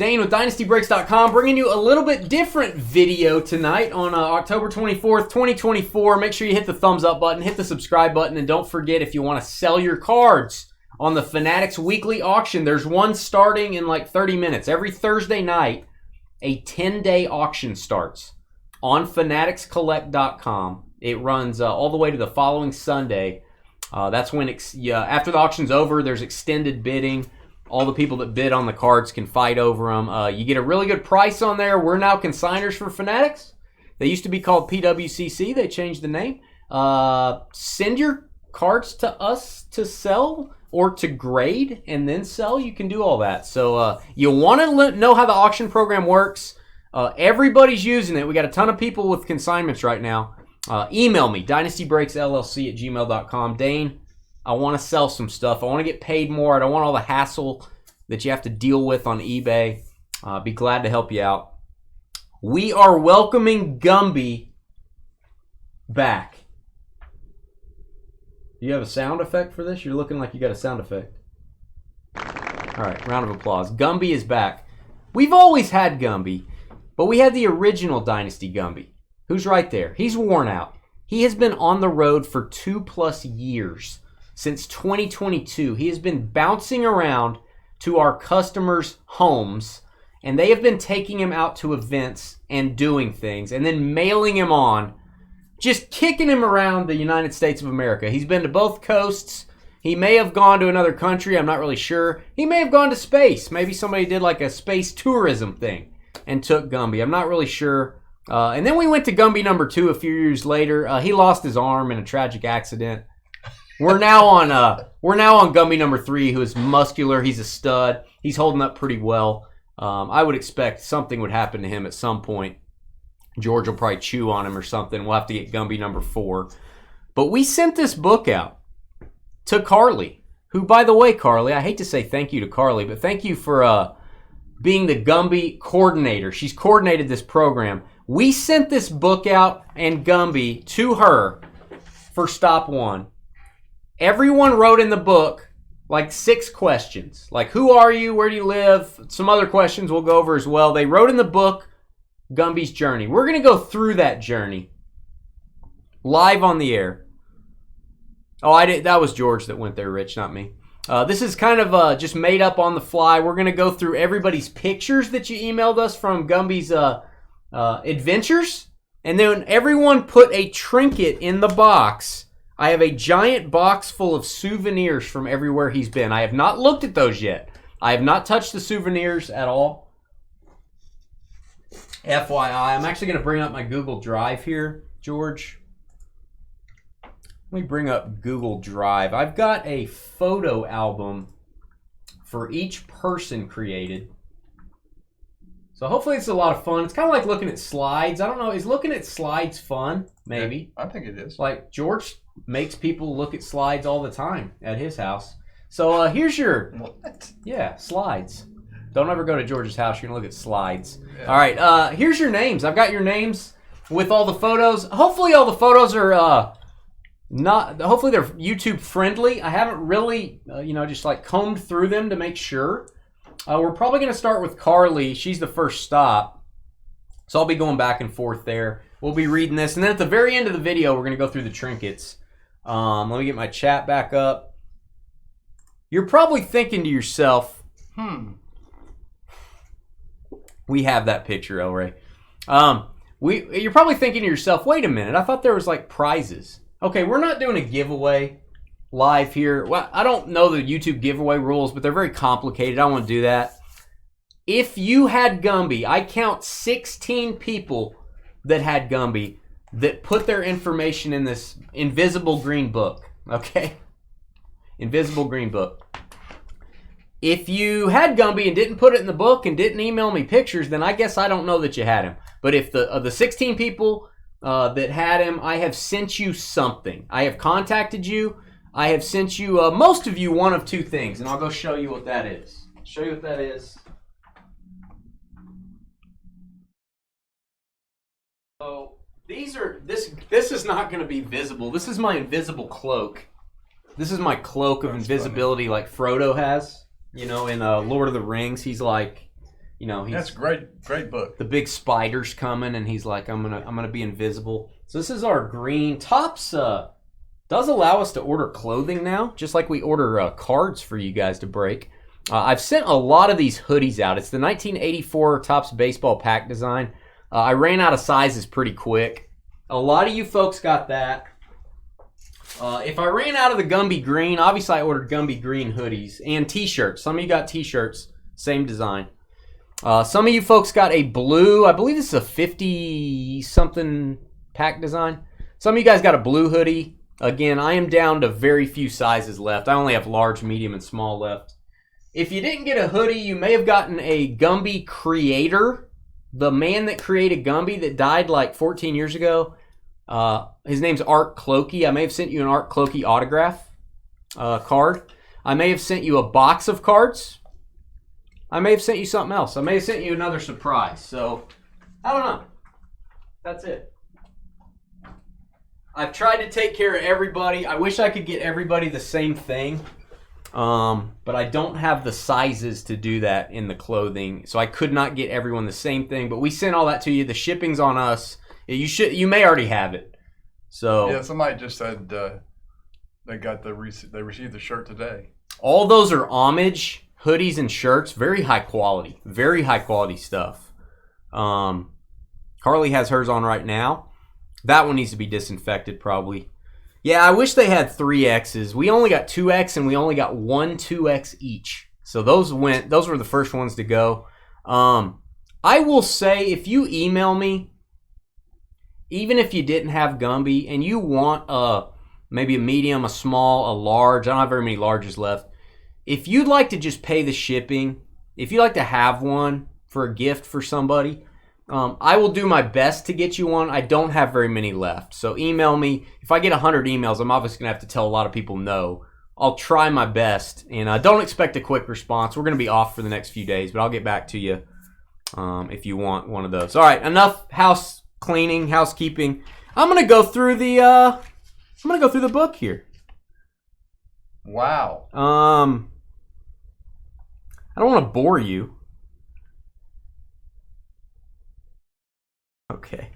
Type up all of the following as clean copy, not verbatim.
Dane with DynastyBreaks.com, bringing you a little bit different video tonight on October 24th, 2024. Make sure you hit the thumbs up button, hit the subscribe button, and don't forget if you want to sell your cards on the Fanatics weekly auction, there's one starting in like 30 minutes. Every Thursday night, a 10-day auction starts on FanaticsCollect.com. It runs all the way to the following Sunday. That's when, after the auction's over, there's extended bidding. All the people that bid on the cards can fight over them. You get a really good price on there. We're now consigners for Fanatics. They used to be called PWCC. They changed the name. Send your cards to us to sell or to grade and then sell. You can do all that. So you want to know how the auction program works. Everybody's using it. We got a ton of people with consignments right now. Email me, dynastybreaksllc@gmail.com. Dane, I want to sell some stuff. I want to get paid more. I don't want all the hassle that you have to deal with on eBay. Be glad to help you out. We are welcoming Gumby back. Do you have a sound effect for this? You're looking like you got a sound effect. All right, round of applause. Gumby is back. We've always had Gumby, but we had the original Dynasty Gumby. Who's right there? He's worn out. He has been on the road for 2+ years. Since 2022, he has been bouncing around to our customers' homes, and they have been taking him out to events and doing things, and then mailing him on, just kicking him around the United States of America. He's been to both coasts. He may have gone to another country. I'm not really sure. He may have gone to space. Maybe somebody did like a space tourism thing and took Gumby. I'm not really sure. And then we went to Gumby number 2 a few years later. He lost his arm in a tragic accident. We're now on Gumby number 3, who is muscular. He's a stud. He's holding up pretty well. I would expect something would happen to him at some point. George will probably chew on him or something. We'll have to get Gumby number 4. But we sent this book out to Carly, who, by the way, Carly, I hate to say thank you to Carly, but thank you for being the Gumby coordinator. She's coordinated this program. We sent this book out and Gumby to her for stop 1. Everyone wrote in the book like 6 questions. Like, who are you? Where do you live? Some other questions we'll go over as well. They wrote in the book Gumby's journey. We're going to go through that journey live on the air. Oh, I did. That was George that went there, Rich, not me. This is kind of just made up on the fly. We're going to go through everybody's pictures that you emailed us from Gumby's adventures. And then everyone put a trinket in the box. I have a giant box full of souvenirs from everywhere he's been. I have not looked at those yet. I have not touched the souvenirs at all. FYI, I'm actually going to bring up my Google Drive here, George. Let me bring up Google Drive. I've got a photo album for each person created. So hopefully it's a lot of fun. It's kind of like looking at slides. I don't know. Is looking at slides fun? Maybe. Yeah, I think it is. Like George makes people look at slides all the time at his house. So here's your... What? Yeah, slides. Don't ever go to George's house. You're going to look at slides. Yeah. All right. Here's your names. I've got your names with all the photos. Hopefully all the photos are hopefully they're YouTube friendly. I haven't really, just like combed through them to make sure. We're probably going to start with Carly. She's the first stop. So I'll be going back and forth there. We'll be reading this. And then at the very end of the video, we're going to go through the trinkets. Let me get my chat back up. You're probably thinking to yourself, we have that picture, El Ray. You're probably thinking to yourself, wait a minute, I thought there was like prizes. Okay, we're not doing a giveaway live here. Well, I don't know the YouTube giveaway rules, but they're very complicated. I don't want to do that. If you had Gumby, I count 16 people that had Gumby that put their information in this invisible green book. Okay? Invisible green book. If you had Gumby and didn't put it in the book and didn't email me pictures, then I guess I don't know that you had him. But if the 16 people that had him, I have sent you something. I have contacted you. I have sent you, most of you, one of 2 things. And I'll go show you what that is. Show you what that is. So these are, this is not going to be visible. This is my invisible cloak. This is my cloak of invisibility like Frodo has. You know, in Lord of the Rings, he's like, you know, that's great book. The big spider's coming, and he's like, I'm gonna be invisible. So this is our green. Topps does allow us to order clothing now, just like we order cards for you guys to break. I've sent a lot of these hoodies out. It's the 1984 Topps baseball pack design. I ran out of sizes pretty quick. A lot of you folks got that. If I ran out of the Gumby green, obviously I ordered Gumby green hoodies and t-shirts. Some of you got t-shirts, same design. Some of you folks got a blue, I believe this is a 50-something pack design. Some of you guys got a blue hoodie. Again, I am down to very few sizes left. I only have large, medium, and small left. If you didn't get a hoodie, you may have gotten a Gumby creator. The man that created Gumby that died like 14 years ago. His name's Art Clokey. I may have sent you an Art Clokey autograph card. I may have sent you a box of cards. I may have sent you something else. I may have sent you another surprise. So, I don't know. That's it. I've tried to take care of everybody. I wish I could get everybody the same thing. But I don't have the sizes to do that in the clothing. So I could not get everyone the same thing. But we sent all that to you. The shipping's on us. You may already have it. So yeah, somebody just said they received the shirt today. All those are homage hoodies and shirts, very high quality stuff. Carly has hers on right now. That one needs to be disinfected probably. Yeah, I wish they had 3Xs. We only got 2X and we only got 1 2X each. So those were the first ones to go. I will say if you email me, even if you didn't have Gumby and you want maybe a medium, a small, a large, I don't have very many larges left. If you'd like to just pay the shipping, if you'd like to have one for a gift for somebody, I will do my best to get you one. I don't have very many left. So email me. If I get 100 emails, I'm obviously going to have to tell a lot of people no. I'll try my best. And don't expect a quick response. We're going to be off for the next few days, but I'll get back to you if you want one of those. All right, enough house cleaning, housekeeping. I'm going to go through the book here. Wow. I don't want to bore you. Okay.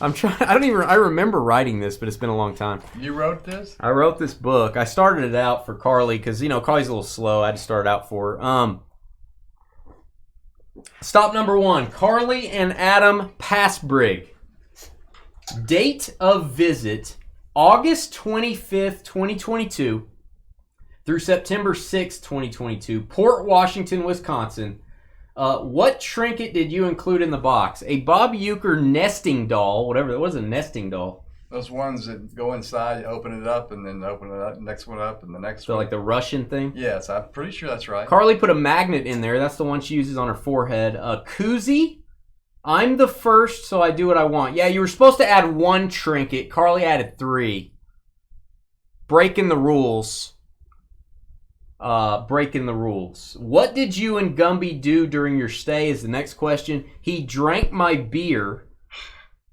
I remember writing this, but it's been a long time. You wrote this? I wrote this book. I started it out for Carly because, Carly's a little slow. I had to start it out for her. Stop number 1. Carly and Adam Passbrig. Date of visit, August 25th, 2022 through September 6th, 2022. Port Washington, Wisconsin. What trinket did you include in the box? A Bob Uecker nesting doll, whatever. It was a nesting doll. Those ones that go inside, open it up, and then open it up, next one up, and the next one. So like the Russian thing? Yes, I'm pretty sure that's right. Carly put a magnet in there. That's the one she uses on her forehead. A koozie. I'm the first, so I do what I want. Yeah, you were supposed to add 1 trinket. Carly added 3. Breaking the rules. Breaking the rules. What did you and Gumby do during your stay is the next question. He drank my beer.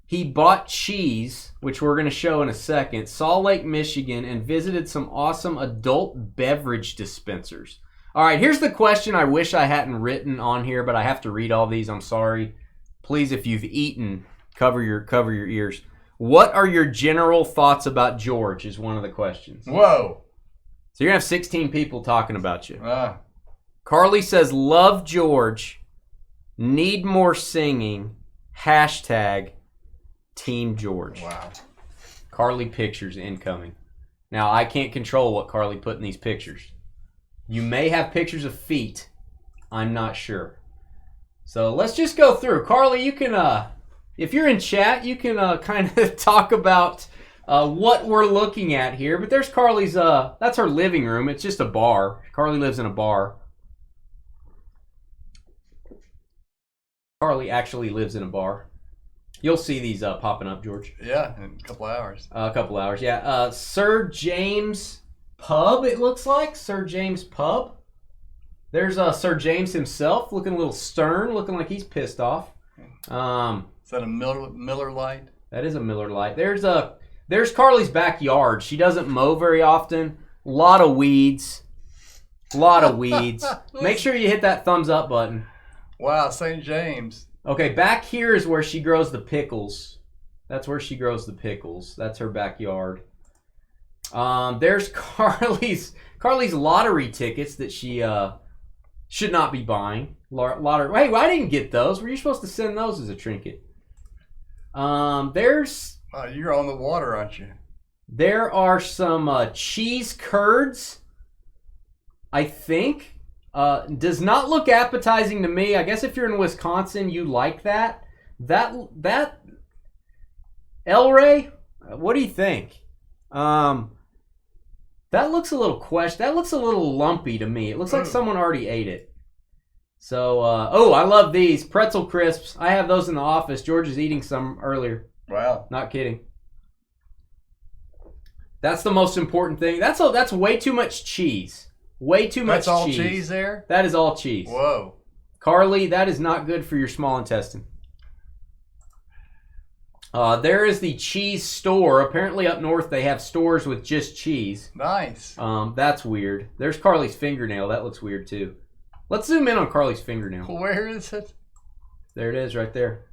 He bought cheese, which we're going to show in a second, Salt Lake, Michigan, and visited some awesome adult beverage dispensers. All right, here's the question I wish I hadn't written on here, but I have to read all these. I'm sorry. Please, if you've eaten, cover your ears. What are your general thoughts about George is one of the questions. Whoa. So you're going to have 16 people talking about you. Carly says, love George. Need more singing. Hashtag Team George. Wow. Carly pictures incoming. Now, I can't control what Carly put in these pictures. You may have pictures of feet. I'm not sure. So let's just go through. Carly, you can, if you're in chat, you can kind of talk about what we're looking at here. But there's Carly's, that's her living room. It's just a bar. Carly lives in a bar. Carly actually lives in a bar. You'll see these popping up, George. Yeah, in a couple hours. A couple hours, yeah. Sir James Pub, it looks like. Sir James Pub. There's Sir James himself, looking a little stern, looking like he's pissed off. Is that a Miller Lite? That is a Miller Lite. There's Carly's backyard. She doesn't mow very often. A lot of weeds. Make sure you hit that thumbs up button. Wow, St. James. Okay, back here is where she grows the pickles. That's where she grows the pickles. That's her backyard. There's Carly's lottery tickets that she should not be buying. Lottery. Hey, well, I didn't get those. Were you supposed to send those as a trinket? There's. You're on the water, aren't you? There are some cheese curds. I think. Does not look appetizing to me. I guess if you're in Wisconsin, you like that. That El Rey, what do you think? That looks a little that looks a little lumpy to me. It looks like someone already ate it. So, I love these pretzel crisps. I have those in the office. George is eating some earlier. Wow. Not kidding. That's the most important thing. That's way too much cheese. Way too much cheese. That's all cheese there? That is all cheese. Whoa. Carly, that is not good for your small intestine. There is the cheese store. Apparently up north they have stores with just cheese. Nice. That's weird. There's Carly's fingernail. That looks weird too. Let's zoom in on Carly's fingernail. Where is it? There it is right there.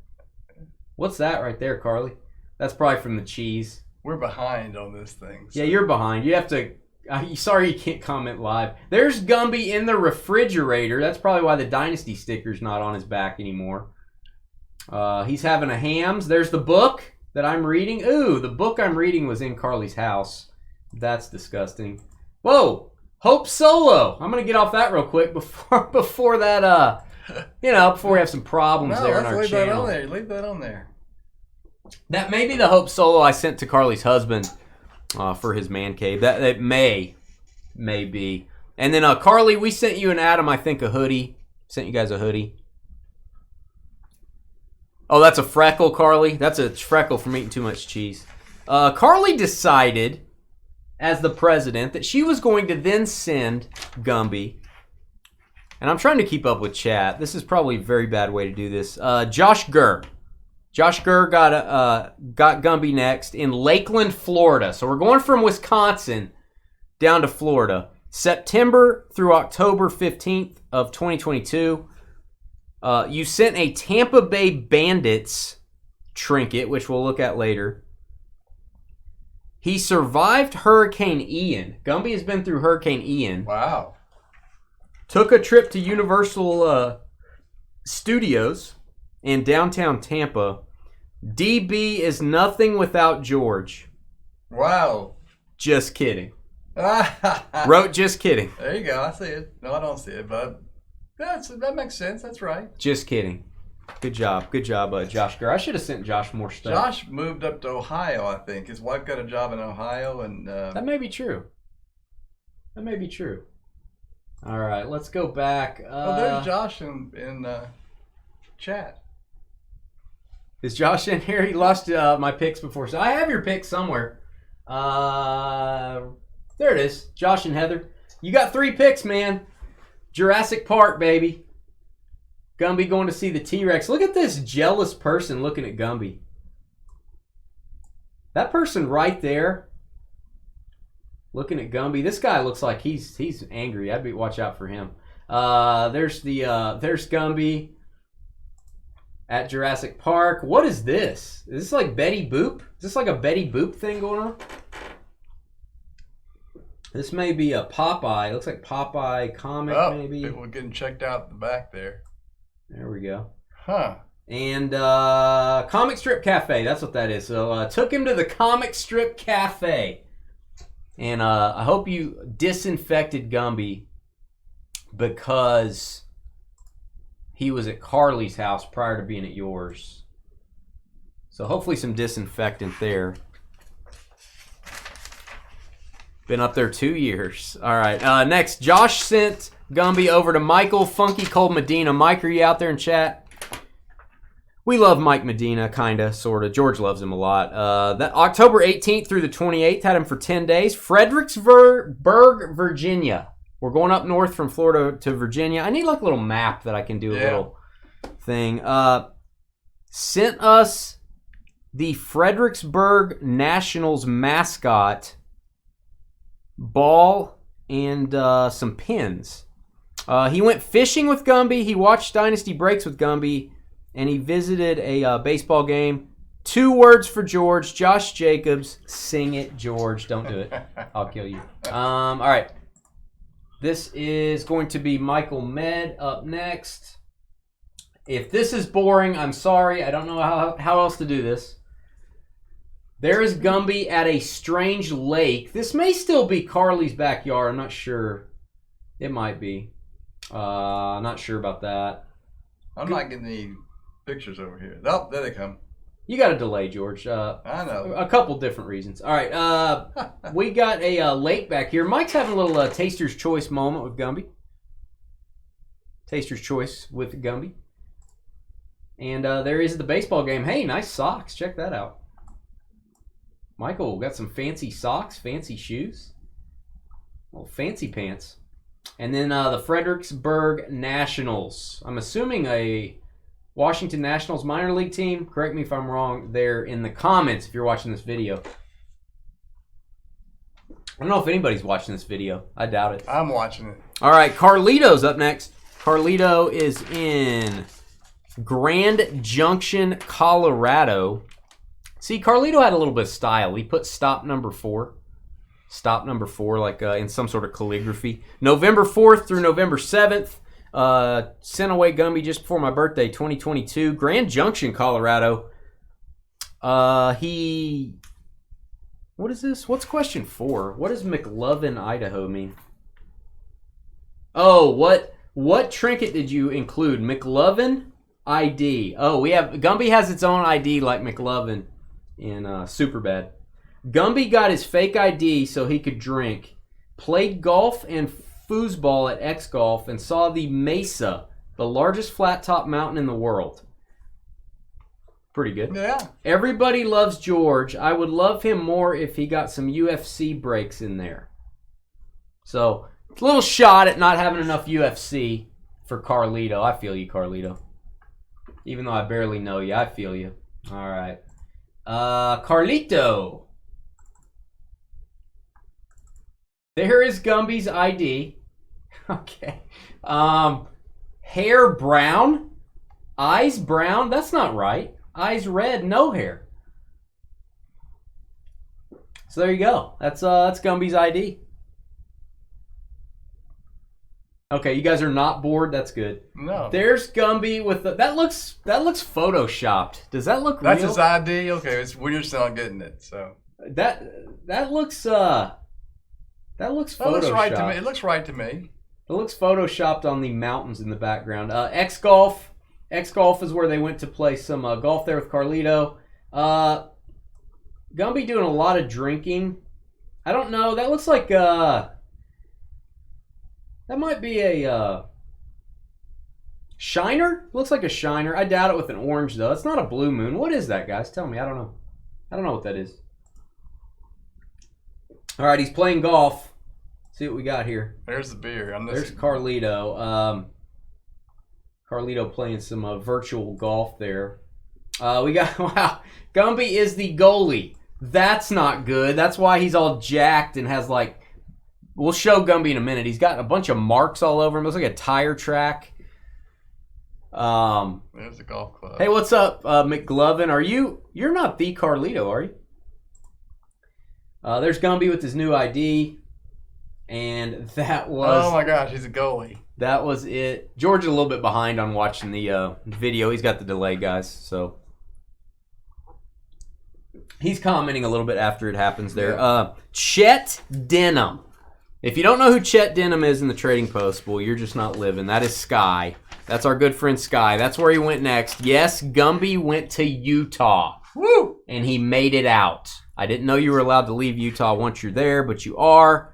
What's that right there, Carly? That's probably from the cheese. We're behind on this thing. So. Yeah, you're behind. You have to... sorry you can't comment live. There's Gumby in the refrigerator. That's probably why the Dynasty sticker's not on his back anymore. He's having a hams. There's the book that I'm reading. Ooh, the book I'm reading was in Carly's house. That's disgusting. Whoa, Hope Solo. I'm gonna get off that real quick before that. Before we have some problems there in our channel. Leave that on there. That may be the Hope Solo I sent to Carly's husband. For his man cave. That may be. And then Carly, we sent you and Adam, I think, a hoodie. Sent you guys a hoodie. Oh, that's a freckle, Carly. That's a freckle from eating too much cheese. Carly decided, as the president, that she was going to then send Gumby. And I'm trying to keep up with chat. This is probably a very bad way to do this. Josh Gurr. Josh Gurr got Gumby next in Lakeland, Florida. So we're going from Wisconsin down to Florida. September through October 15th of 2022. You sent a Tampa Bay Bandits trinket, which we'll look at later. He survived Hurricane Ian. Gumby has been through Hurricane Ian. Wow. Took a trip to Universal Studios in downtown Tampa. DB is nothing without George. Wow. Just kidding. Wrote just kidding. There you go. I see it. No, I don't see it, but that makes sense. That's right. Just kidding. Good job. Good job, Josh Gurr. I should have sent Josh more stuff. Josh moved up to Ohio, I think. His wife got a job in Ohio. And that may be true. That may be true. All right, let's go back. There's Josh in chat. Is Josh in here? He lost my picks before. So I have your picks somewhere. There it is. Josh and Heather. You got 3 picks, man. Jurassic Park, baby. Gumby going to see the T-Rex. Look at this jealous person looking at Gumby. That person right there looking at Gumby. This guy looks like he's angry. I'd watch out for him. There's Gumby at Jurassic Park. What is this? Is this like Betty Boop? Is this like a Betty Boop thing going on? This may be a Popeye. It looks like Popeye comic, maybe. We're getting checked out the back there. There we go. Huh. And Comic Strip Cafe. That's what that is. So took him to the Comic Strip Cafe. And I hope you disinfected Gumby because he was at Carly's house prior to being at yours. So hopefully some disinfectant there. Been up there 2 years. All right. Next, Josh sent Gumby over to Michael Funky Cold Medina. Mike, are you out there in chat? We love Mike Medina, kind of, sort of. George loves him a lot. That October 18th through the 28th, had him for 10 days. Fredericksburg, Virginia. We're going up north from Florida to Virginia. I need like a little map that I can do a little thing. Sent us the Fredericksburg Nationals mascot ball and some pins. He went fishing with Gumby. He watched Dynasty Breaks with Gumby. And he visited a baseball game. 2 words for George. Josh Jacobs. Sing it, George. Don't do it. I'll kill you. All right. This is going to be Michael Med up next. If this is boring, I'm sorry. I don't know how else to do this. There is Gumby at a strange lake. This may still be Carly's backyard. I'm not sure. It might be. Not sure about that. I'm not getting any pictures over here. Oh, there they come. You got a delay, George. I know. A couple different reasons. All right. We got a lake back here. Mike's having a little Taster's Choice moment with Gumby. Taster's Choice with Gumby. And there is the baseball game. Hey, nice socks. Check that out. Michael got some fancy socks, fancy shoes. Well, fancy pants. And then the Fredericksburg Nationals. I'm assuming a Washington Nationals minor league team. Correct me if I'm wrong there in the comments if you're watching this video. I don't know if anybody's watching this video. I doubt it. I'm watching it. All right, Carlito's up next. Carlito is in Grand Junction, Colorado. See, Carlito had a little bit of style. He put stop number 4. Stop number 4, like in some sort of calligraphy. November 4th through November 7th. Sent away Gumby just before my birthday, 2022. Grand Junction, Colorado. What is this? What's question 4? What does McLovin, Idaho mean? Oh, what trinket did you include? McLovin ID. Oh, Gumby has its own ID like McLovin in Superbad. Gumby got his fake ID so he could drink. Played golf and foosball at X Golf and saw the Mesa, the largest flat top mountain in the world. Pretty good. Yeah. Everybody loves George. I would love him more if he got some UFC breaks in there. So, it's a little shot at not having enough UFC for Carlito. I feel you, Carlito. Even though I barely know you, I feel you. All right. Carlito. There is Gumby's ID. Okay. Hair brown. Eyes brown. That's not right. Eyes red. No hair. So there you go. That's Gumby's ID. Okay, you guys are not bored. That's good. No. There's Gumby with the, that looks photoshopped. Does that look That's real? his ID. Okay, we're just not getting it. So That looks photoshopped. that looks right to me. It looks right to me. It looks photoshopped on the mountains in the background. X Golf. X Golf is where they went to play some golf there with Carlito. Gumby doing a lot of drinking. I don't know. That looks like that might be a shiner. Looks like a shiner. I doubt it with an orange though. It's not a blue moon. What is that, guys? Tell me. I don't know. I don't know what that is. All right, he's playing golf. See what we got here. There's the beer. There's Carlito. Carlito playing some virtual golf there. We got, wow, Gumby is the goalie. That's not good. That's why he's all jacked and has like, we'll show Gumby in a minute. He's got a bunch of marks all over him. Looks like a tire track. There's the golf club. Hey, what's up, McGlovin? You're not the Carlito, are you? There's Gumby with his new ID. And that was... Oh my gosh, he's a goalie. That was it. George is a little bit behind on watching the video. He's got the delay, guys. So he's commenting a little bit after it happens there. Yeah. Chet Denham. If you don't know who Chet Denham is in the Trading Post, well, you're just not living. That is Sky. That's our good friend Sky. That's where he went next. Yes, Gumby went to Utah. Woo! And he made it out. I didn't know you were allowed to leave Utah once you're there, but you are.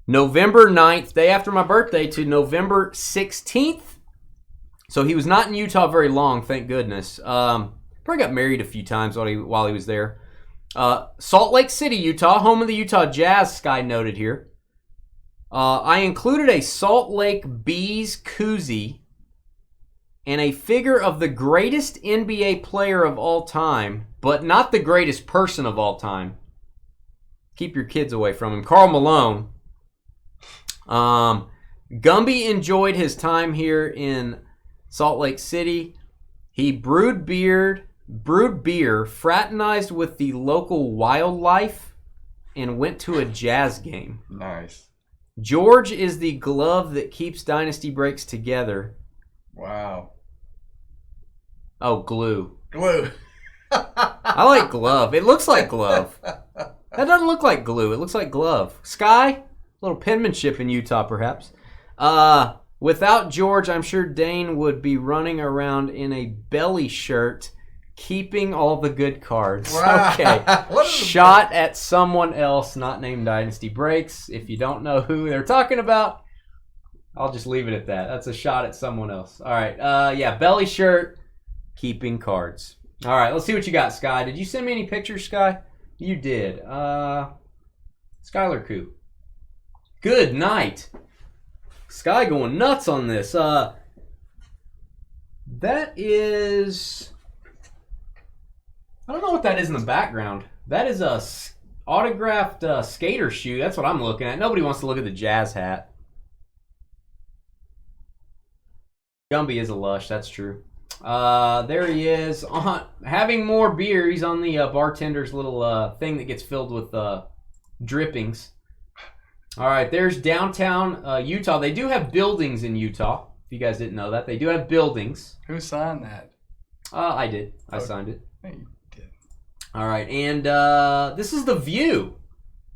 November 9th, day after my birthday, to November 16th. So he was not in Utah very long, thank goodness. Probably got married a few times while he was there. Salt Lake City, Utah, home of the Utah Jazz, Sky noted here. I included a Salt Lake Bees koozie and a figure of the greatest NBA player of all time, but not the greatest person of all time. Keep your kids away from him. Karl Malone. Gumby enjoyed his time here in Salt Lake City. He brewed beer, fraternized with the local wildlife, and went to a jazz game. Nice. George is the glove that keeps Dynasty Breaks together. Wow. Oh, glue. Glue. I like glove. It looks like glove. That doesn't look like glue. It looks like glove. Sky? A little penmanship in Utah, perhaps. Without George, I'm sure Dane would be running around in a belly shirt, keeping all the good cards. Wow. Okay. Shot at someone else not named Dynasty Breaks. If you don't know who they're talking about, I'll just leave it at that. That's a shot at someone else. All right. Yeah, belly shirt, keeping cards. All right, let's see what you got, Sky. Did you send me any pictures, Sky? You did. Skylar Coop. Good night. Sky going nuts on this. That is... I don't know what that is in the background. That is a autographed skater shoe. That's what I'm looking at. Nobody wants to look at the Jazz hat. Gumby is a lush, that's true. There he is, having more beer. He's on the bartender's little thing that gets filled with drippings. All right, there's downtown Utah. They do have buildings in Utah, if you guys didn't know that. They do have buildings. Who signed that? I did. I signed it. Hey, you did. All right, and this is The View.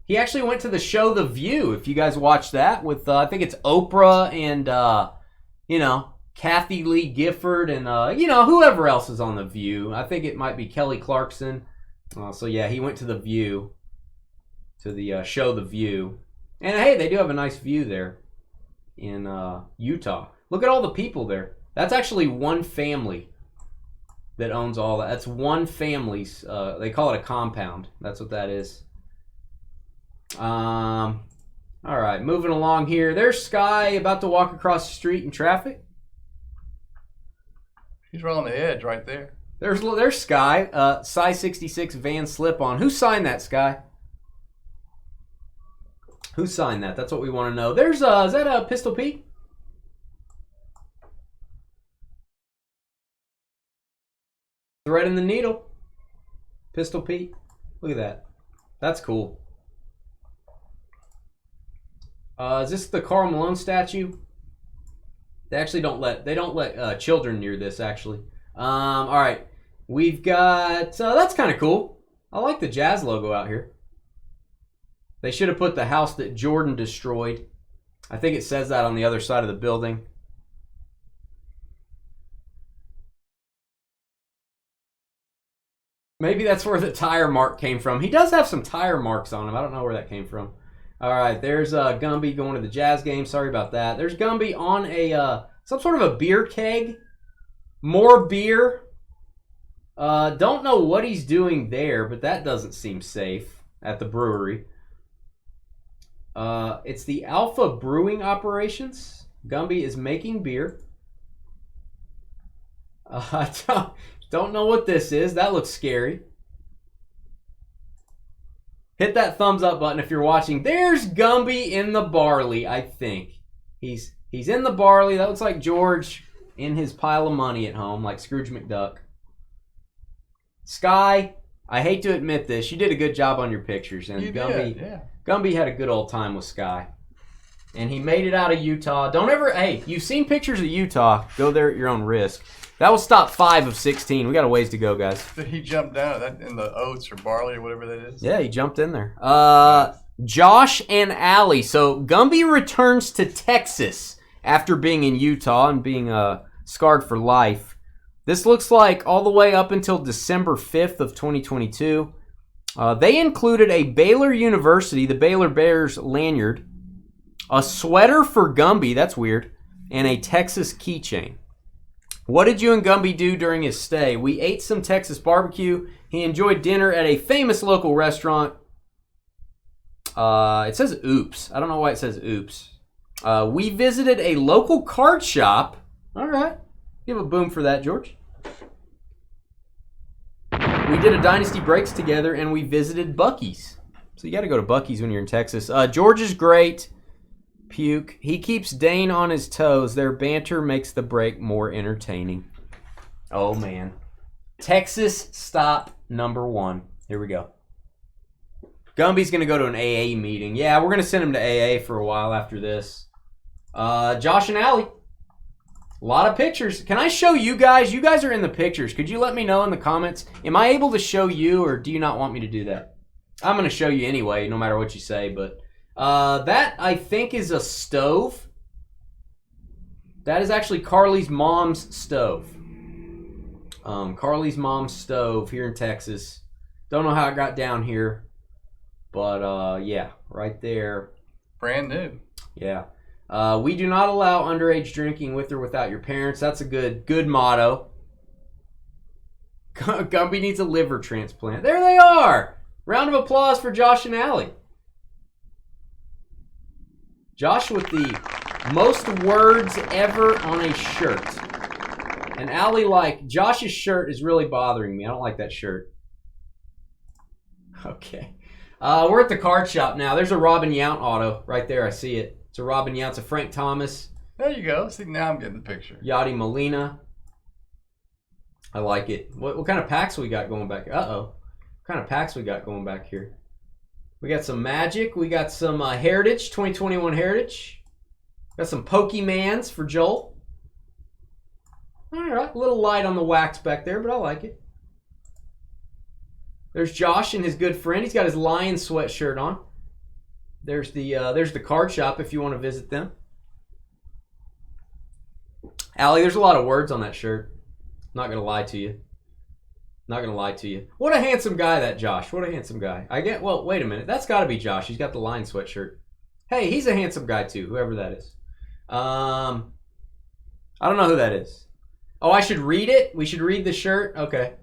He actually went to the show The View, if you guys watched that, with, I think it's Oprah and, Kathy Lee Gifford and, whoever else is on The View. I think it might be Kelly Clarkson. So, yeah, he went to The View, to the show The View. And, hey, they do have a nice view there in Utah. Look at all the people there. That's actually one family that owns all that. That's one family's, they call it a compound. That's what that is. All right, moving along here. There's Sky about to walk across the street in traffic. He's right on the edge right there. There's Sky, size 66 Van Slip-On. Who signed that, Sky? Who signed that? That's what we want to know. There's, is that a Pistol Pete? Thread in the needle. Pistol Pete. Look at that. That's cool. Is this the Karl Malone statue? They actually don't let children near this, actually. All right. We've got, that's kind of cool. I like the Jazz logo out here. They should have put the house that Jordan destroyed. I think it says that on the other side of the building. Maybe that's where the tire mark came from. He does have some tire marks on him. I don't know where that came from. All right, there's Gumby going to the Jazz game. Sorry about that. There's Gumby on a some sort of a beer keg. More beer. Don't know what he's doing there, but that doesn't seem safe at the brewery. It's the Alpha Brewing Operations. Gumby is making beer. I don't know what this is. That looks scary. Hit that thumbs up button if you're watching. There's Gumby in the barley, I think. He's in the barley. That looks like George in his pile of money at home, like Scrooge McDuck. Sky, I hate to admit this. You did a good job on your pictures. And Gumby, did, yeah. Gumby had a good old time with Sky. And he made it out of Utah. Don't ever, hey, you've seen pictures of Utah. Go there at your own risk. That was stop 5 of 16. We got a ways to go, guys. Did he jump down that in the oats or barley or whatever that is? Yeah, he jumped in there. Josh and Allie. So Gumby returns to Texas after being in Utah and being scarred for life. This looks like all the way up until December 5th of 2022. They included a Baylor University, the Baylor Bears lanyard, a sweater for Gumby, that's weird, and a Texas keychain. What did you and Gumby do during his stay? We ate some Texas barbecue. He enjoyed dinner at a famous local restaurant. It says oops. I don't know why it says oops. We visited a local card shop. All right. Give a boom for that, George. We did a Dynasty Breaks together, and we visited Buc-ee's. So you got to go to Buc-ee's when you're in Texas. George is great. Puke. He keeps Dane on his toes. Their banter makes the break more entertaining. Oh, man. Texas stop number 1. Here we go. Gumby's going to go to an AA meeting. Yeah, we're going to send him to AA for a while after this. Josh and Allie. A lot of pictures. Can I show you guys? You guys are in the pictures. Could you let me know in the comments? Am I able to show you, or do you not want me to do that? I'm going to show you anyway, no matter what you say, but... that, I think, is a stove. That is actually Carly's mom's stove. Carly's mom's stove here in Texas. Don't know how it got down here. But, yeah, right there. Brand new. Yeah. We do not allow underage drinking with or without your parents. That's a good motto. Gumby needs a liver transplant. There they are. Round of applause for Josh and Allie. Josh with the most words ever on a shirt. And Allie like, Josh's shirt is really bothering me. I don't like that shirt. Okay. We're at the card shop now. There's a Robin Yount auto right there. I see it. It's a Robin Yount. It's a Frank Thomas. There you go. See, now I'm getting the picture. Yachty Molina. I like it. What kind of packs we got going back? Uh-oh. What kind of packs we got going back here? We got some Magic. We got some Heritage, 2021 Heritage. Got some Pokemans for Joel. All right, a little light on the wax back there, but I like it. There's Josh and his good friend. He's got his Lion sweatshirt on. There's the card shop if you want to visit them. Allie, there's a lot of words on that shirt. Not going to lie to you. Not going to lie to you. What a handsome guy that Josh. What a handsome guy. Well, wait a minute. That's got to be Josh. He's got the Lion sweatshirt. Hey, he's a handsome guy too, whoever that is. I don't know who that is. Oh, I should read it? We should read the shirt? Okay.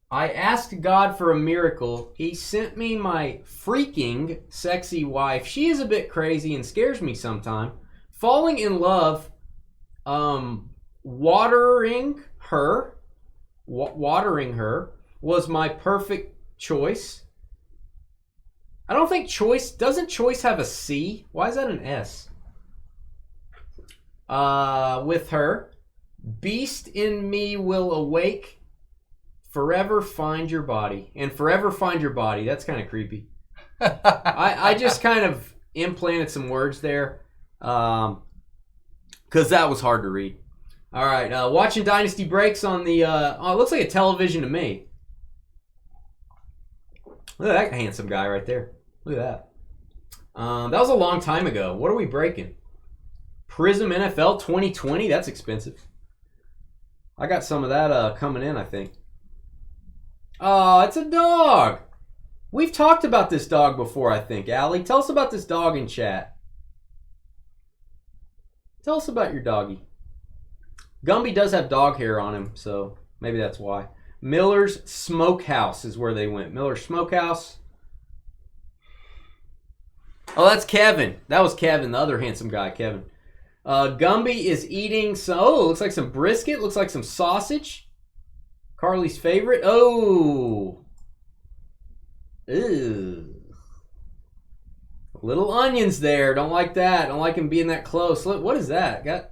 I asked God for a miracle. He sent me my freaking sexy wife. She is a bit crazy and scares me sometimes. Falling in love, watering her was my perfect choice. I don't think doesn't choice have a C? Why is that an S? With her, beast in me will awake. Forever find your body. And forever find your body. That's kind of creepy. I just kind of implanted some words there. Because that was hard to read. All right. Watching Dynasty Breaks on the... it looks like a television to me. Look at that handsome guy right there. Look at that. That was a long time ago. What are we breaking? Prism NFL 2020? That's expensive. I got some of that coming in, I think. Oh, it's a dog. We've talked about this dog before, I think. Allie, tell us about this dog in chat. Tell us about your doggy. Gumby does have dog hair on him, so maybe that's why. Miller's Smokehouse is where they went. Miller's Smokehouse. Oh, that's Kevin. That was Kevin, the other handsome guy, Kevin. Gumby is eating some... Oh, looks like some brisket. Looks like some sausage. Carly's favorite. Oh. Ew. Little onions there. Don't like that. Don't like him being that close. Look, what is that? Got a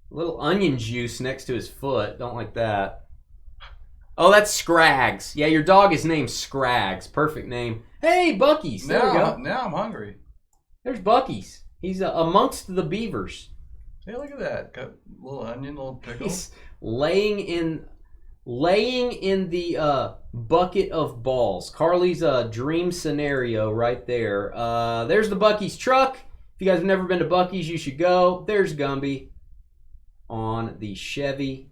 little onion juice next to his foot. Don't like that. Oh, that's Scrags. Yeah, your dog is named Scrags. Perfect name. Hey, Bucky's. There we go. Now I'm hungry. There's Bucky's. He's amongst the beavers. Hey, look at that. Got a little onion, little pickle. He's laying in the bucket of balls. Carly's dream scenario right there. There's the Bucky's truck. If you guys have never been to Bucky's, you should go. There's Gumby on the Chevy.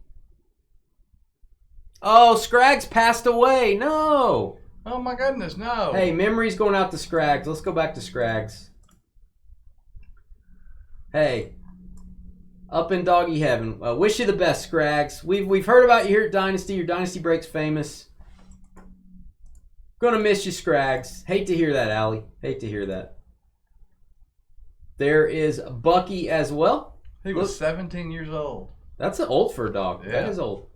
Oh, Scrags passed away. No. Oh my goodness, no. Hey, memories going out to Scrags. Let's go back to Scrags. Hey, up in doggy heaven. Wish you the best, Scrags. We've heard about you here at Dynasty. Your Dynasty Breaks famous. Gonna miss you, Scrags. Hate to hear that, Allie. Hate to hear that. There is Bucky as well. He was 17 years old. That's old for a dog. Yeah. That is old.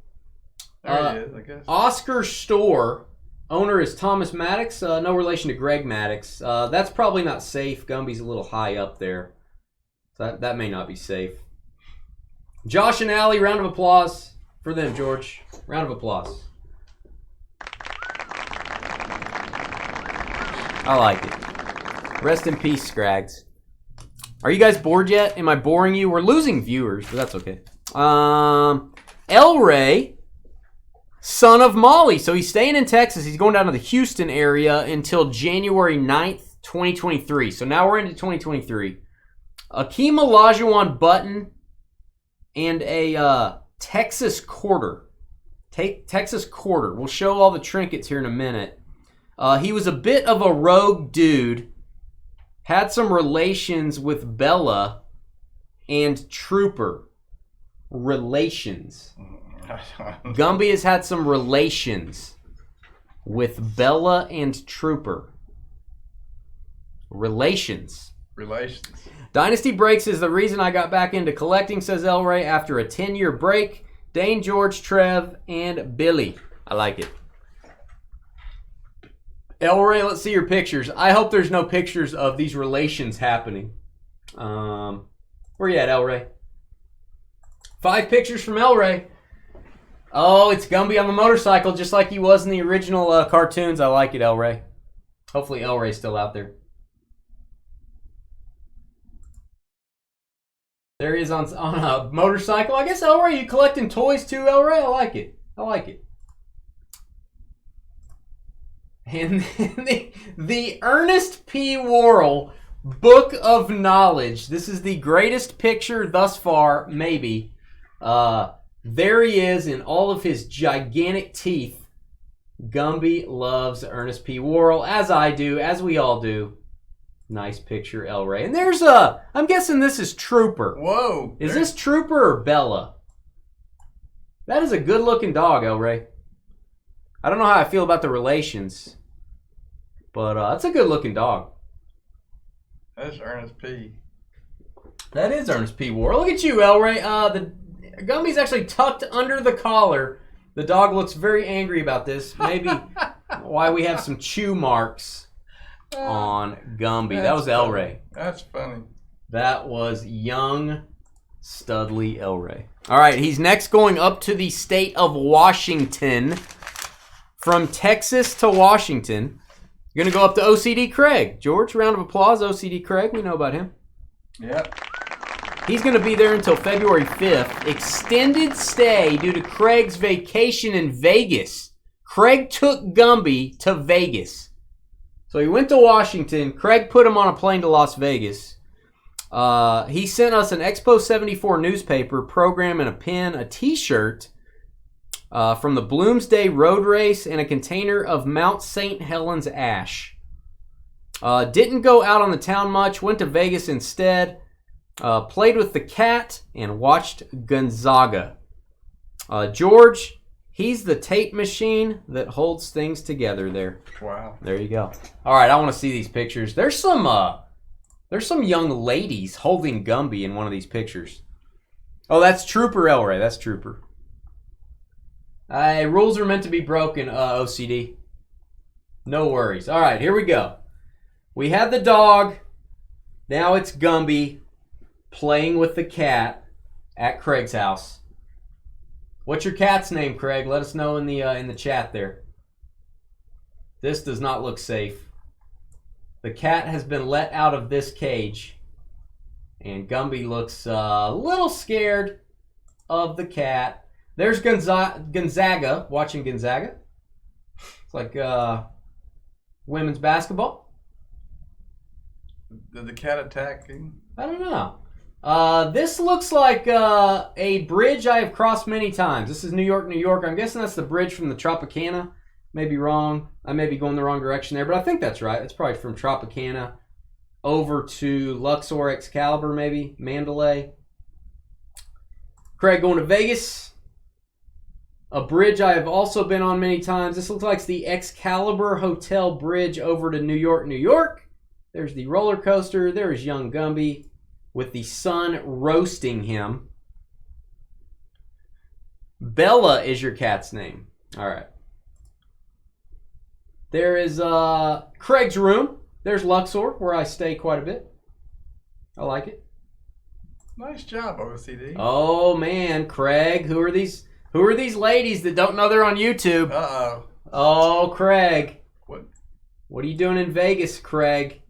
There he is, I guess. Oscar Store Owner is Thomas Maddox. No relation to Greg Maddox. That's probably not safe. Gumby's a little high up there. So that may not be safe. Josh and Allie, round of applause for them, George. Round of applause. I like it. Rest in peace, Scrags. Are you guys bored yet? Am I boring you? We're losing viewers, but that's okay. El Rey, son of Molly. So he's staying in Texas. He's going down to the Houston area until January 9th, 2023. So now we're into 2023. Akeem Olajuwon button and a Texas quarter. Texas quarter. We'll show all the trinkets here in a minute. He was a bit of a rogue dude. Had some relations with Bella and Trooper. Relations. Gumby has had some relations with Bella and Trooper. Relations. Dynasty Breaks is the reason I got back into collecting, says El Rey, after a 10-year break. Dane, George, Trev, and Billy. I like it. El Rey, let's see your pictures. I hope there's no pictures of these relations happening. Where you at, El Rey? 5 pictures from El Rey. Oh, it's Gumby on the motorcycle, just like he was in the original cartoons. I like it, El Rey. Hopefully El Rey's still out there. There he is on a motorcycle. I guess, El Rey, you collecting toys too, El Rey? I like it. I like it. And the Ernest P. Worrell Book of Knowledge. This is the greatest picture thus far, maybe. There he is in all of his gigantic teeth. Gumby loves Ernest P. Worrell, as I do, as we all do. Nice picture, El Rey. And there's I'm guessing this is Trooper. Whoa. Is this Trooper or Bella? That is a good looking dog, El Rey. I don't know how I feel about the relations, but that's a good-looking dog. That's Ernest P. That is Ernest P. Worrell. Look at you, El Rey. The Gumby's actually tucked under the collar. The dog looks very angry about this. Maybe why we have some chew marks on Gumby. That was El Rey. That's funny. That was young, studly El Rey. All right, he's next going up to the state of Washington. From Texas to Washington. You're going to go up to OCD Craig. George, round of applause. OCD Craig, we know about him. Yep. He's going to be there until February 5th. Extended stay due to Craig's vacation in Vegas. Craig took Gumby to Vegas. So he went to Washington. Craig put him on a plane to Las Vegas. He sent us an Expo 74 newspaper, program, and a pin, a t-shirt, from the Bloomsday Road Race, and a container of Mount St. Helens ash. Didn't go out on the town much, went to Vegas instead, played with the cat, and watched Gonzaga. George, he's the tape machine that holds things together there. Wow. There you go. All right, I want to see these pictures. There's some young ladies holding Gumby in one of these pictures. Oh, that's Trooper, El Rey. That's Trooper. Rules are meant to be broken, OCD. No worries. All right, here we go. We had the dog. Now it's Gumby playing with the cat at Craig's house. What's your cat's name, Craig? Let us know in the chat there. This does not look safe. The cat has been let out of this cage, and Gumby looks a little scared of the cat. There's Gonzaga, watching Gonzaga. It's like women's basketball. Did the cat attack him? I don't know. This looks like a bridge I have crossed many times. This is New York, New York. I'm guessing that's the bridge from the Tropicana. Maybe wrong. I may be going the wrong direction there, but I think that's right. It's probably from Tropicana over to Luxor, Excalibur, maybe. Mandalay. Craig going to Vegas. A bridge I have also been on many times. This looks like it's the Excalibur Hotel Bridge over to New York, New York. There's the roller coaster. There is young Gumby with the sun roasting him. Bella is your cat's name. All right. There is Craig's room. There's Luxor, where I stay quite a bit. I like it. Nice job, OCD. Oh man, Craig, who are these ladies that don't know they're on YouTube? Uh-oh. Oh, Craig. What are you doing in Vegas, Craig?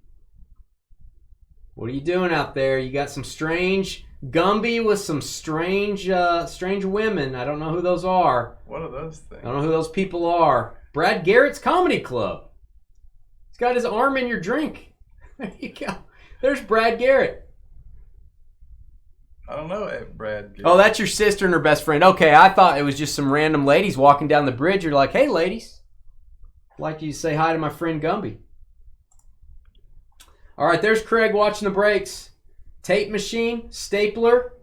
What are you doing out there? You got some strange Gumby with some strange women. I don't know who those are. What are those things? I don't know who those people are. Brad Garrett's Comedy Club. He's got his arm in your drink. There you go. There's Brad Garrett. I don't know, Brad. Oh, that's your sister and her best friend. Okay, I thought it was just some random ladies walking down the bridge. You're like, hey, ladies. I'd like you to say hi to my friend Gumby. All right, there's Craig watching the breaks. Tape machine, stapler.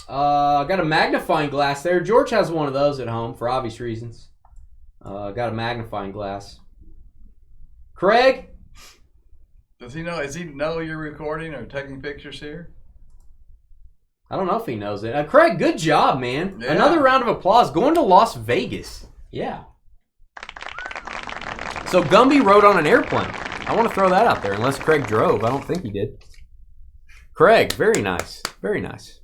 Got a magnifying glass there. George has one of those at home for obvious reasons. Got a magnifying glass. Craig? Does he know you're recording or taking pictures here? I don't know if he knows it. Craig, good job, man. Yeah. Another round of applause. Going to Las Vegas. Yeah. So Gumby rode on an airplane. I want to throw that out there, unless Craig drove. I don't think he did. Craig, very nice. Very nice.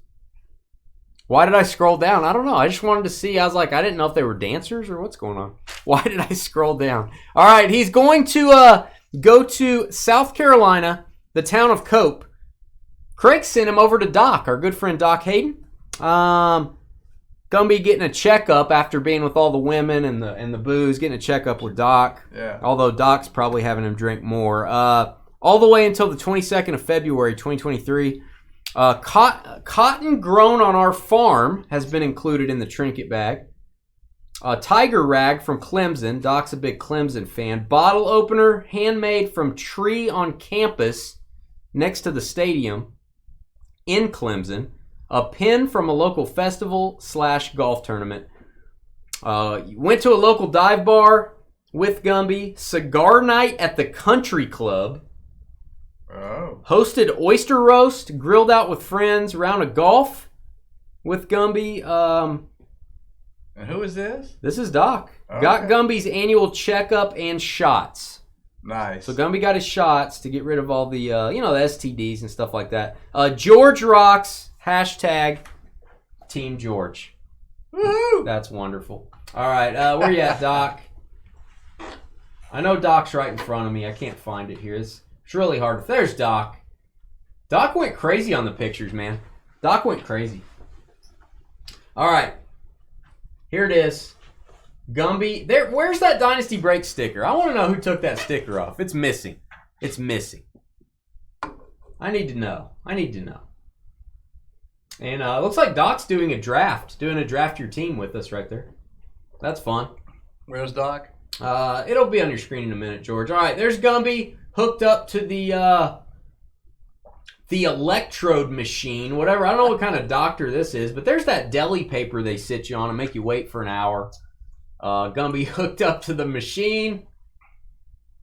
Why did I scroll down? I don't know. I just wanted to see. I was like, I didn't know if they were dancers or what's going on. Why did I scroll down? All right, he's going to go to South Carolina, the town of Cope. Craig sent him over to Doc, our good friend Doc Hayden. Gumby getting a checkup after being with all the women and the booze, getting a checkup with Doc. Yeah. Although Doc's probably having him drink more. All the way until the 22nd of February, 2023. Cotton grown on our farm has been included in the trinket bag. Tiger rag from Clemson. Doc's a big Clemson fan. Bottle opener, handmade from tree on campus next to the stadium in Clemson. A pin from a local festival/golf tournament. Went to a local dive bar with Gumby. Cigar night at the country club. Oh. Hosted oyster roast. Grilled out with friends. Round of golf with Gumby. And who is this? This is Doc. Okay. Got Gumby's annual checkup and shots. Nice. So Gumby got his shots to get rid of all the, the STDs and stuff like that. George rocks. Hashtag Team George. Woohoo! That's wonderful. All right, where you at, Doc? I know Doc's right in front of me. I can't find it here. It's really hard. There's Doc. Doc went crazy on the pictures, man. Doc went crazy. All right. Here it is. Gumby. There. Where's that Dynasty Breaks sticker? I want to know who took that sticker off. It's missing. It's missing. I need to know. And it looks like Doc's doing a draft. Draft your team with us right there. That's fun. Where's Doc? It'll be on your screen in a minute, George. All right, there's Gumby hooked up to the electrode machine, whatever. I don't know what kind of doctor this is, but there's that deli paper they sit you on and make you wait for an hour. Gumby hooked up to the machine.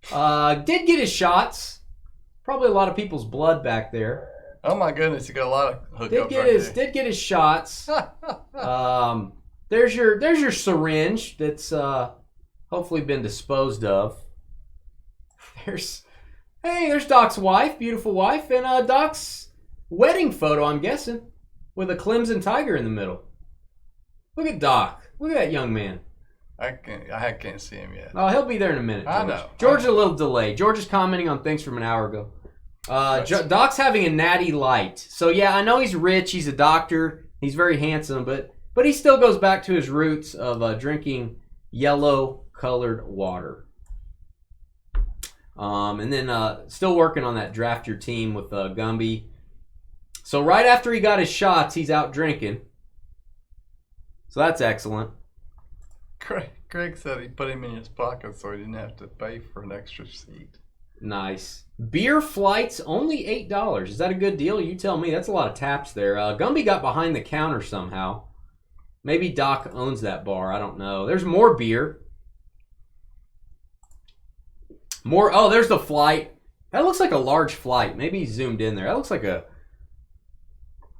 Did get his shots. Probably a lot of people's blood back there. Oh my goodness, you got a lot of hookups Did get his shots. There's your syringe that's hopefully been disposed of. There's Doc's wife, beautiful wife, and Doc's wedding photo, I'm guessing, with a Clemson tiger in the middle. Look at Doc. Look at that young man. I can't see him yet. Oh, he'll be there in a minute, George. I know. George is a little delayed. George is commenting on things from an hour ago. Doc's having a natty light. So yeah, I know he's rich. He's a doctor. He's very handsome, but he still goes back to his roots of drinking yellow-colored water. And then still working on that draft your team with Gumby. So right after he got his shots, he's out drinking. So that's excellent. Craig said he put him in his pocket so he didn't have to pay for an extra seat. Nice. Beer flights, only $8. Is that a good deal? You tell me. That's a lot of taps there. Gumby got behind the counter somehow. Maybe Doc owns that bar. I don't know. There's more beer. Oh, there's the flight. That looks like a large flight. Maybe he zoomed in there. That looks like a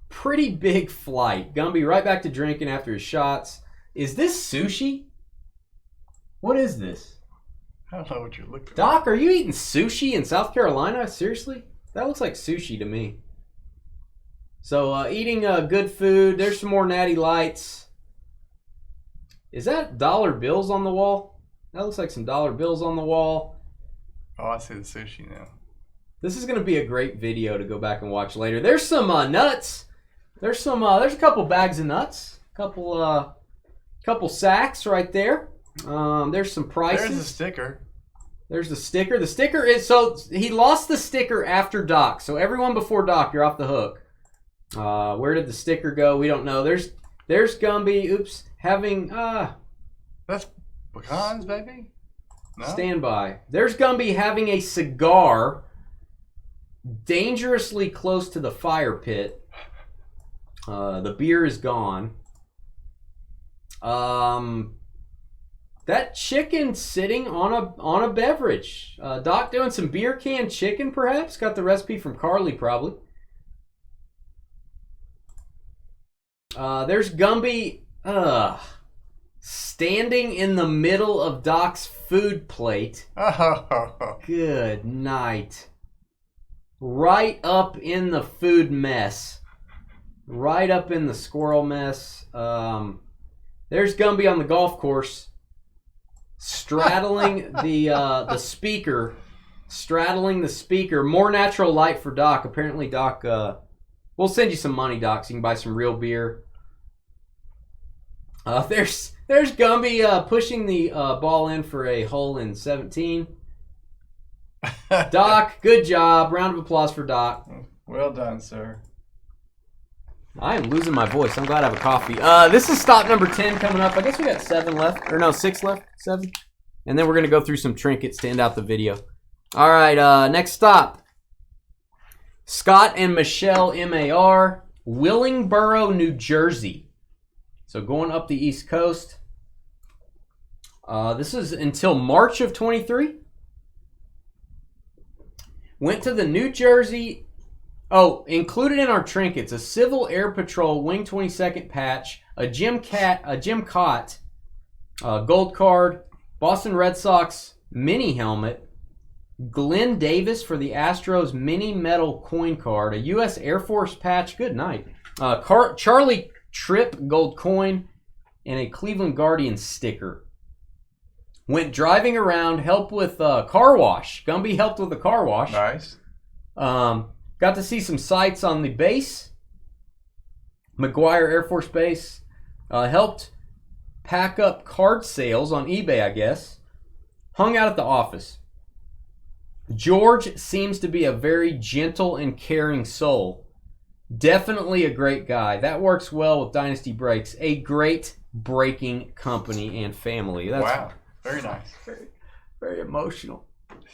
pretty big flight. Gumby right back to drinking after his shots. Is this sushi? What is this? I don't know what you're looking at. Doc, are you eating sushi in South Carolina? Seriously? That looks like sushi to me. So, eating good food. There's some more Natty Lights. Is that dollar bills on the wall? That looks like some dollar bills on the wall. Oh, I see the sushi now. This is going to be a great video to go back and watch later. There's some nuts. There's a couple bags of nuts. Couple sacks right there. There's some prices. There's a sticker. There's the sticker. The sticker is, so he lost the sticker after Doc. So everyone before Doc, you're off the hook. Where did the sticker go? We don't know. There's Gumby. Oops. Having That's pecans, baby. No? Stand by. There's Gumby having a cigar dangerously close to the fire pit. The beer is gone. That chicken sitting on a beverage. Doc doing some beer can chicken, perhaps. Got the recipe from Carly, probably. There's Gumby standing in the middle of Doc's food plate. Oh. Good night. Right up in the food mess. Right up in the squirrel mess. There's Gumby on the golf course, straddling the speaker. Straddling the speaker. More natural light for Doc. Apparently, Doc, we'll send you some money, Doc, so you can buy some real beer. There's Gumby pushing the ball in for a hole in 17. Doc, good job. Round of applause for Doc. Well done, sir. I am losing my voice. I'm glad I have a coffee. This is stop number 10 coming up. I guess we got 7 left. Or no, 6 left. 7. And then we're going to go through some trinkets to end out the video. All right, next stop. Scott and Michelle MAR, Willingboro, New Jersey. So going up the East Coast. This is until March of 23. Went to the New Jersey... Oh, included in our trinkets, a Civil Air Patrol Wing 22nd patch, a Jim Cott gold card, Boston Red Sox mini helmet, Glenn Davis for the Astros mini metal coin card, a U.S. Air Force patch, good night, Charlie Tripp gold coin, and a Cleveland Guardians sticker. Went driving around, helped with car wash. Gumby helped with the car wash. Nice. Got to see some sights on the base. McGuire Air Force Base. Helped pack up card sales on eBay, I guess. Hung out at the office. George seems to be a very gentle and caring soul. Definitely a great guy. That works well with Dynasty Breaks. A great breaking company and family. That's wow. Very nice. Very, very emotional.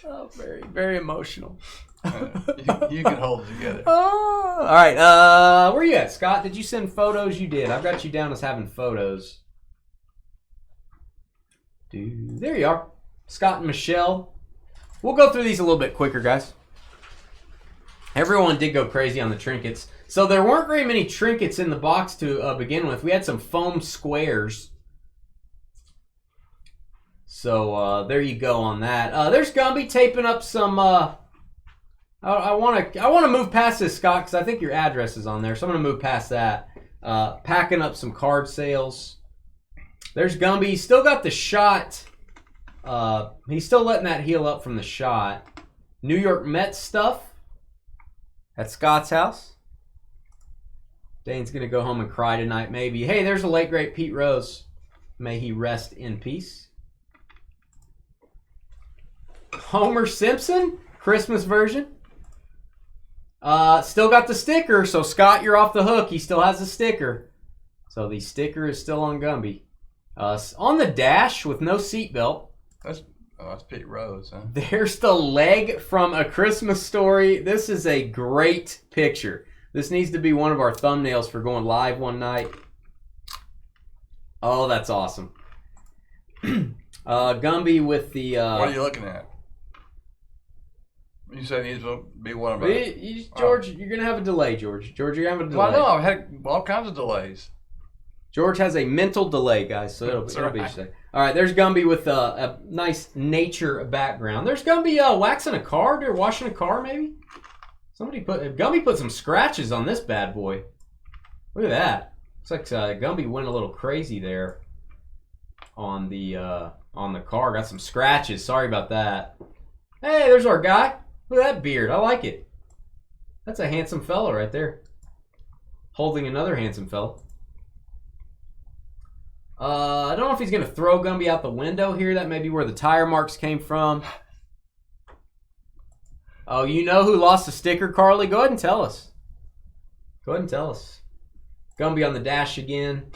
Oh, very, very emotional. You can hold it together. Oh, all right. Where you at, Scott? Did you send photos? You did. I've got you down as having photos. There you are. Scott and Michelle. We'll go through these a little bit quicker, guys. Everyone did go crazy on the trinkets. So there weren't very many trinkets in the box to begin with. We had some foam squares. So there you go on that. There's Gumby taping up some... I want to move past this, Scott, because I think your address is on there. So I'm going to move past that. Packing up some card sales. There's Gumby. He's still got the shot. He's still letting that heal up from the shot. New York Mets stuff at Scott's house. Dane's going to go home and cry tonight, maybe. Hey, there's the late, great Pete Rose. May he rest in peace. Homer Simpson, Christmas version. Still got the sticker, so Scott, you're off the hook. He still has the sticker. So the sticker is still on Gumby. On the dash with no seatbelt. That's Pete Rose, huh? There's the leg from A Christmas Story. This is a great picture. This needs to be one of our thumbnails for going live one night. Oh, that's awesome. Gumby with the... what are you looking at? You said he needs to be one of them. George, you're going to have a delay, George. George, you're going to have a delay. Well, I know. I've had all kinds of delays. George has a mental delay, guys, so it'll be right. interesting. All right, there's Gumby with a nice nature background. There's Gumby waxing a car or washing a car, maybe. Gumby put some scratches on this bad boy. Look at that. Looks like Gumby went a little crazy there on the car. Got some scratches. Sorry about that. Hey, there's our guy. Look at that beard. I like it. That's a handsome fellow right there. Holding another handsome fellow. I don't know if he's going to throw Gumby out the window here. That may be where the tire marks came from. Oh, you know who lost a sticker, Carly? Go ahead and tell us. Go ahead and tell us. Gumby on the dash again.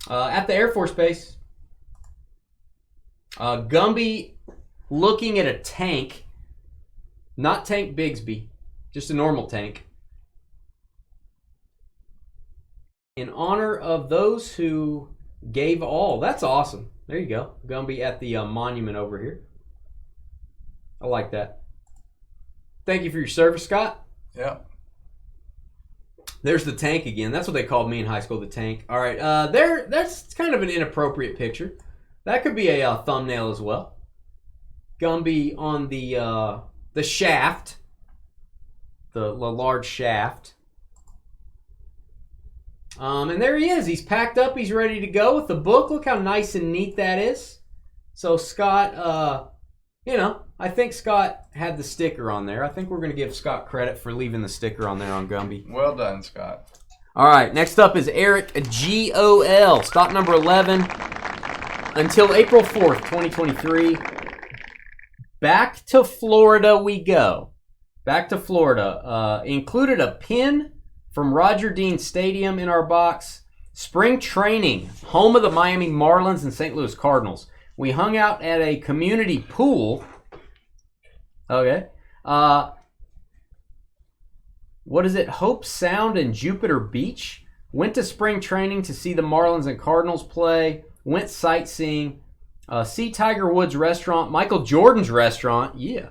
At the Air Force Base. Gumby looking at a tank. Not Tank Bigsby. Just a normal tank. In honor of those who gave all. That's awesome. There you go. Gumby at the monument over here. I like that. Thank you for your service, Scott. Yeah. There's the tank again. That's what they called me in high school, the tank. All right. That's kind of an inappropriate picture. That could be a thumbnail as well. Gumby on the shaft. The large shaft. And there he is. He's packed up. He's ready to go with the book. Look how nice and neat that is. So Scott, I think Scott had the sticker on there. I think we're going to give Scott credit for leaving the sticker on there on Gumby. Well done, Scott. All right, next up is Eric GOL. Stock number 11. Until April 4th, 2023. Back to Florida we go. Back to Florida. Included a pin from Roger Dean Stadium in our box. Spring training, home of the Miami Marlins and St. Louis Cardinals. We hung out at a community pool. Okay. What is it? Hope Sound and Jupiter Beach. Went to spring training to see the Marlins and Cardinals play. Went sightseeing. See Tiger Woods restaurant. Michael Jordan's restaurant. Yeah.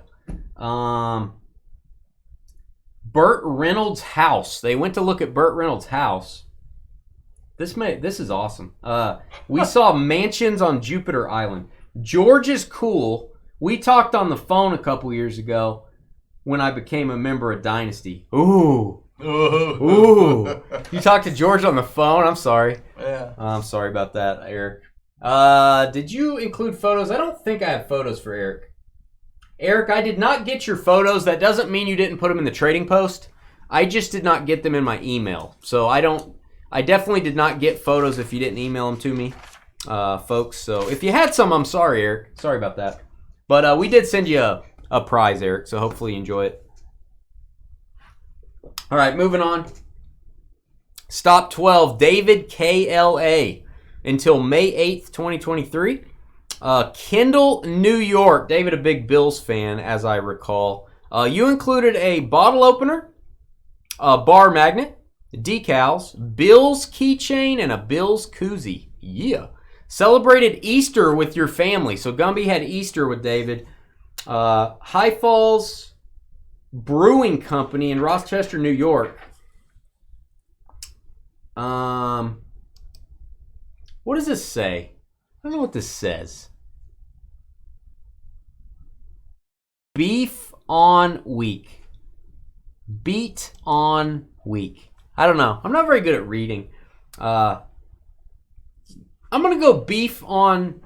Burt Reynolds' house. They went to look at Burt Reynolds' house. This is awesome. We saw mansions on Jupiter Island. George is cool. We talked on the phone a couple years ago when I became a member of Dynasty. Ooh. Ooh. You talked to George on the phone? I'm sorry. Yeah. I'm sorry about that, Eric. Did you include photos? I don't think I have photos for Eric. Eric, I did not get your photos. That doesn't mean you didn't put them in the trading post. I just did not get them in my email. So I definitely did not get photos if you didn't email them to me, folks. So if you had some, I'm sorry, Eric. Sorry about that. But we did send you a prize, Eric, so hopefully you enjoy it. All right, moving on. Stop 12, David KLA. Until May 8th, 2023. Kendall, New York. David, a big Bills fan, as I recall. You included a bottle opener, a bar magnet, decals, Bills keychain, and a Bills koozie. Yeah. Celebrated Easter with your family. So Gumby had Easter with David. High Falls Brewing Company in Rochester, New York. What does this say? I don't know what this says. Beef on week. Beat on week. I don't know. I'm not very good at reading. I'm going to go beef on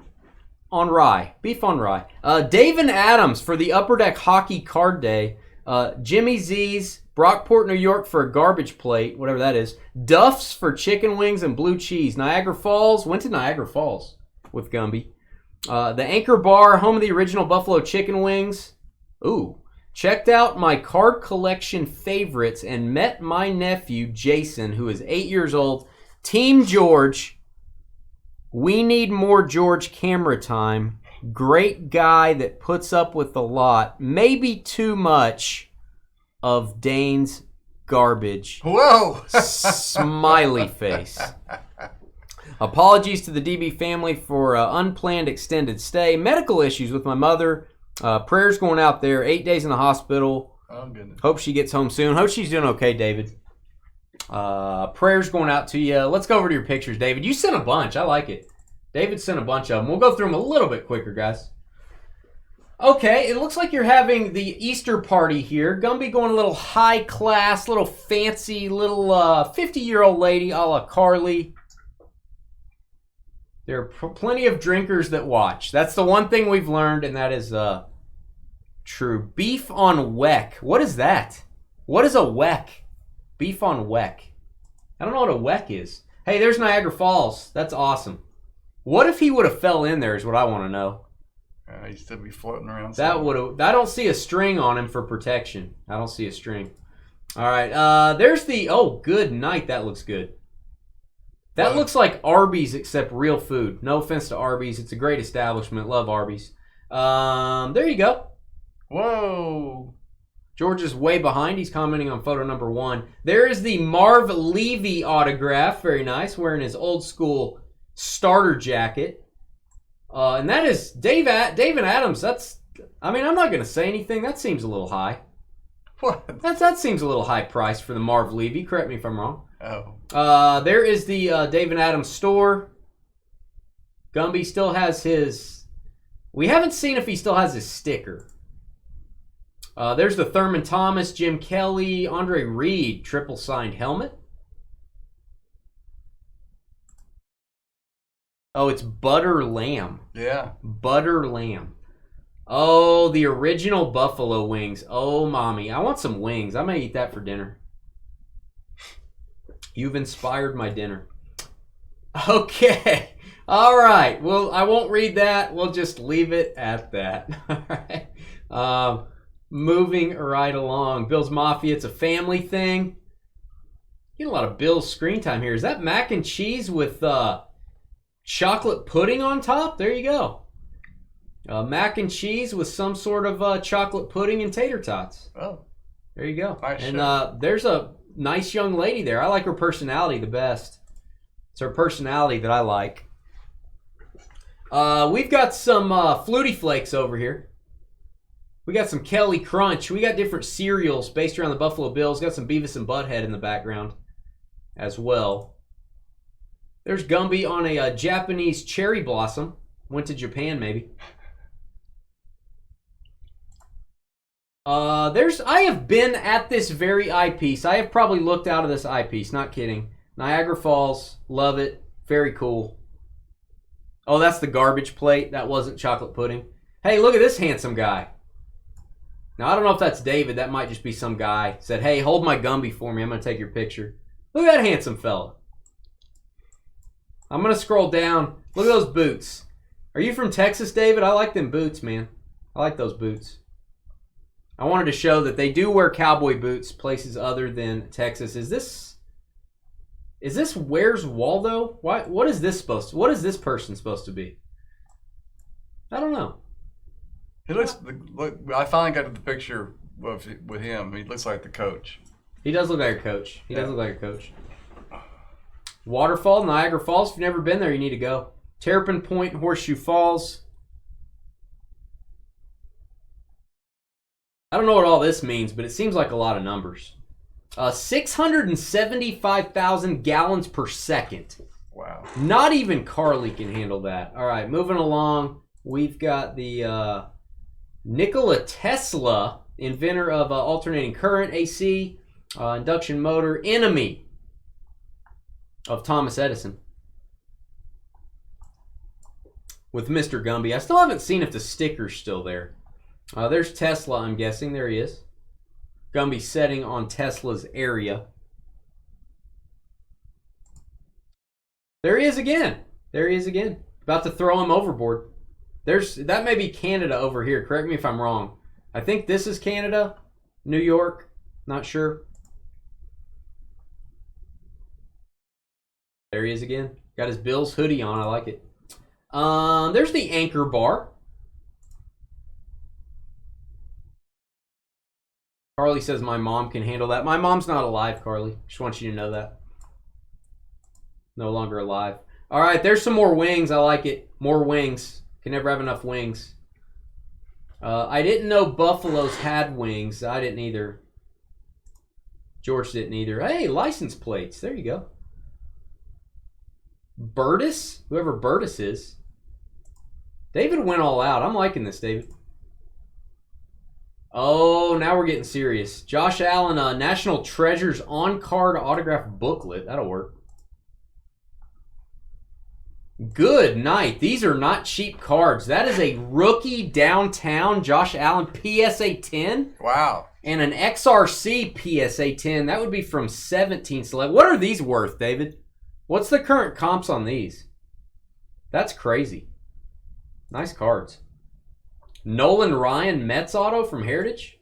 rye. Beef on rye. Dave and Adams for the Upper Deck Hockey Card Day. Jimmy Z's, Brockport, New York for a garbage plate, whatever that is. Duff's for chicken wings and blue cheese. Niagara Falls. Went to Niagara Falls with Gumby. The Anchor Bar, home of the original Buffalo chicken wings. Ooh. Checked out my card collection favorites and met my nephew, Jason, who is 8 years old. Team George. We need more George camera time. Great guy that puts up with a lot. Maybe too much of Dane's garbage. Whoa! Smiley face. Apologies to the DB family for unplanned extended stay. Medical issues with my mother. Prayers going out there. 8 days in the hospital. Oh, goodness. Hope she gets home soon. Hope she's doing okay, David. Prayers going out to you. Let's go over to your pictures, David. You sent a bunch. I like it. David sent a bunch of them. We'll go through them a little bit quicker, guys. Okay, it looks like you're having the Easter party here. Gumby going a little high class, little fancy, little 50-year-old lady a la Carly. There are plenty of drinkers that watch. That's the one thing we've learned, and that is true. Beef on weck. What is that? What is a weck? Beef on weck. I don't know what a weck is. Hey, there's Niagara Falls. That's awesome. What if he would have fell in there is what I want to know. He'd still be floating around. That would have. I don't see a string on him for protection. I don't see a string. All right. There's the. Oh, good night. That looks good. That looks like Arby's except real food. No offense to Arby's. It's a great establishment. Love Arby's. There you go. Whoa. George is way behind. He's commenting on photo number 1. There is the Marv Levy autograph. Very nice. Wearing his old school starter jacket. And that is David Adams. That's, I mean, I'm not going to say anything. That seems a little high. What? That seems a little high price for the Marv Levy. Correct me if I'm wrong. Oh. There is the David Adams store. Gumby still has his... We haven't seen if he still has his sticker. There's the Thurman Thomas, Jim Kelly, Andre Reed triple signed helmet. Oh, it's butter lamb. Yeah. Butter lamb. Oh, the original buffalo wings. Oh, mommy. I want some wings. I may eat that for dinner. You've inspired my dinner. Okay. All right. Well, I won't read that. We'll just leave it at that. All right. Moving right along. Bill's Mafia. It's a family thing. Get a lot of Bill's screen time here. Is that mac and cheese with chocolate pudding on top? There you go. Mac and cheese with some sort of chocolate pudding and tater tots. Oh. There you go. Nice. And there's a nice young lady there. I like her personality the best. It's her personality that I like. We've got some Flutie Flakes over here. We got some Kelly Crunch. We got different cereals based around the Buffalo Bills. Got some Beavis and Butthead in the background as well. There's Gumby on a Japanese cherry blossom. Went to Japan, maybe. I have been at this very eyepiece. I have probably looked out of this eyepiece. Not kidding. Niagara Falls. Love it. Very cool. Oh, that's the garbage plate. That wasn't chocolate pudding. Hey, look at this handsome guy. Now, I don't know if that's David. That might just be some guy. Said, hey, hold my Gumby for me. I'm going to take your picture. Look at that handsome fella. I'm going to scroll down. Look at those boots. Are you from Texas, David? I like them boots, man. I like those boots. I wanted to show that they do wear cowboy boots places other than Texas. Is this Where's Waldo? What is this person supposed to be? I don't know. He looks. Look, I finally got to the picture with him. He looks like the coach. He does look like a coach. He does look like a coach. Waterfall, Niagara Falls. If you've never been there, you need to go. Terrapin Point, Horseshoe Falls. I don't know what all this means, but it seems like a lot of numbers. 675,000 gallons per second. Wow. Not even Carly can handle that. All right, moving along. We've got the Nikola Tesla, inventor of alternating current, AC, induction motor, enemy of Thomas Edison. With Mr. Gumby. I still haven't seen if the sticker's still there. There's Tesla, I'm guessing. There he is. Gumby setting on Tesla's area. There he is again. There he is again. About to throw him overboard. That may be Canada over here. Correct me if I'm wrong. I think this is Canada. New York. Not sure. There he is again. Got his Bills hoodie on. I like it. There's the anchor bar. Carly says my mom can handle that. My mom's not alive, Carly. Just want you to know that. No longer alive. All right, there's some more wings. I like it. More wings. Can never have enough wings. I didn't know buffaloes had wings. I didn't either. George didn't either. Hey, license plates. There you go. Burtis? Whoever Burtis is. David went all out. I'm liking this, David. Oh, now we're getting serious. Josh Allen, National Treasures on-card autograph booklet. That'll work. Good night. These are not cheap cards. That is a rookie downtown Josh Allen PSA 10. Wow. And an XRC PSA 10. That would be from 17 select. What are these worth, David? What's the current comps on these? That's crazy. Nice cards. Nolan Ryan Mets auto from Heritage.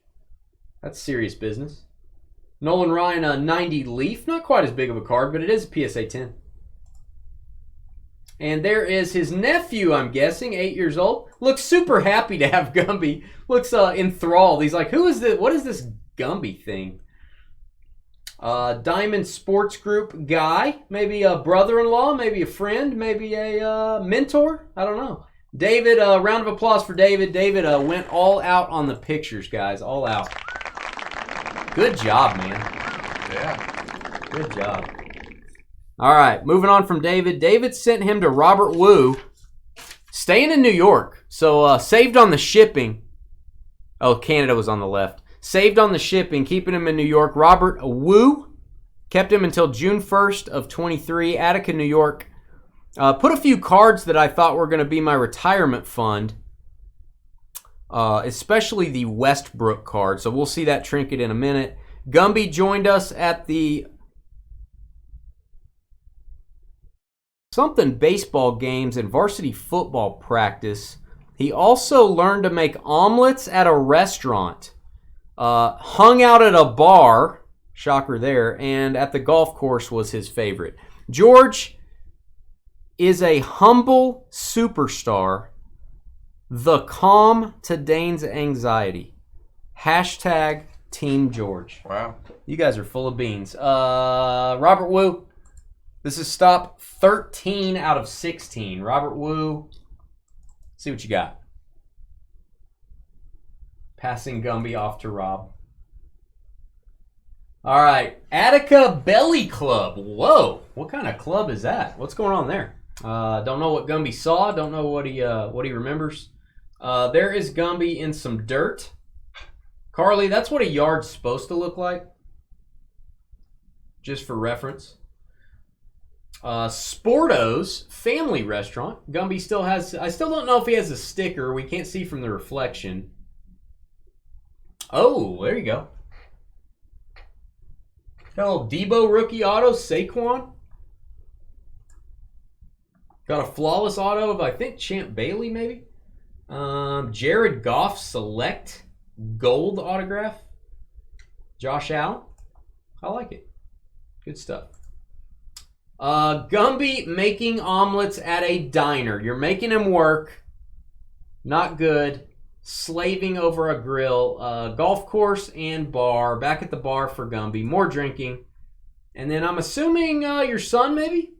That's serious business. Nolan Ryan 90 Leaf. Not quite as big of a card, but it is a PSA 10. And there is his nephew, I'm guessing, 8 years old. Looks super happy to have Gumby. Looks enthralled. He's like, who is this? What is this Gumby thing? Diamond Sports Group guy. Maybe a brother-in-law, maybe a friend, maybe a mentor. I don't know. David, round of applause for David. David went all out on the pictures, guys. All out. Good job, man. Yeah. Good job. All right, moving on from David. David sent him to Robert Wu, staying in New York. So saved on the shipping. Oh, Canada was on the left. Saved on the shipping, keeping him in New York. Robert Wu kept him until June 1st of 23, Attica, New York. Put a few cards that I thought were going to be my retirement fund, especially the Westbrook card. So we'll see that trinket in a minute. Gumby joined us at the something baseball games and varsity football practice. He also learned to make omelets at a restaurant, hung out at a bar, shocker there, and at the golf course was his favorite. George is a humble superstar, the calm to Dane's anxiety. Hashtag Team George. Wow. You guys are full of beans. Robert Wu. This is stop 13 out of 16. Robert Wu. See what you got. Passing Gumby off to Rob. All right. Attica Belly Club. Whoa. What kind of club is that? What's going on there? Don't know what Gumby saw. Don't know what he remembers. There is Gumby in some dirt. Carly, that's what a yard's supposed to look like. Just for reference. Sporto's Family Restaurant. Gumby still has... I still don't know if he has a sticker. We can't see from the reflection. Oh, there you go. Got a little Debo rookie auto. Saquon. Got a flawless auto of, I think, Champ Bailey, maybe. Jared Goff Select Gold autograph. Josh Allen. I like it. Good stuff. Gumby making omelets at a diner. You're making him work. Not good. Slaving over a grill. Golf course and bar. Back at the bar for Gumby. More drinking. And then I'm assuming your son, maybe?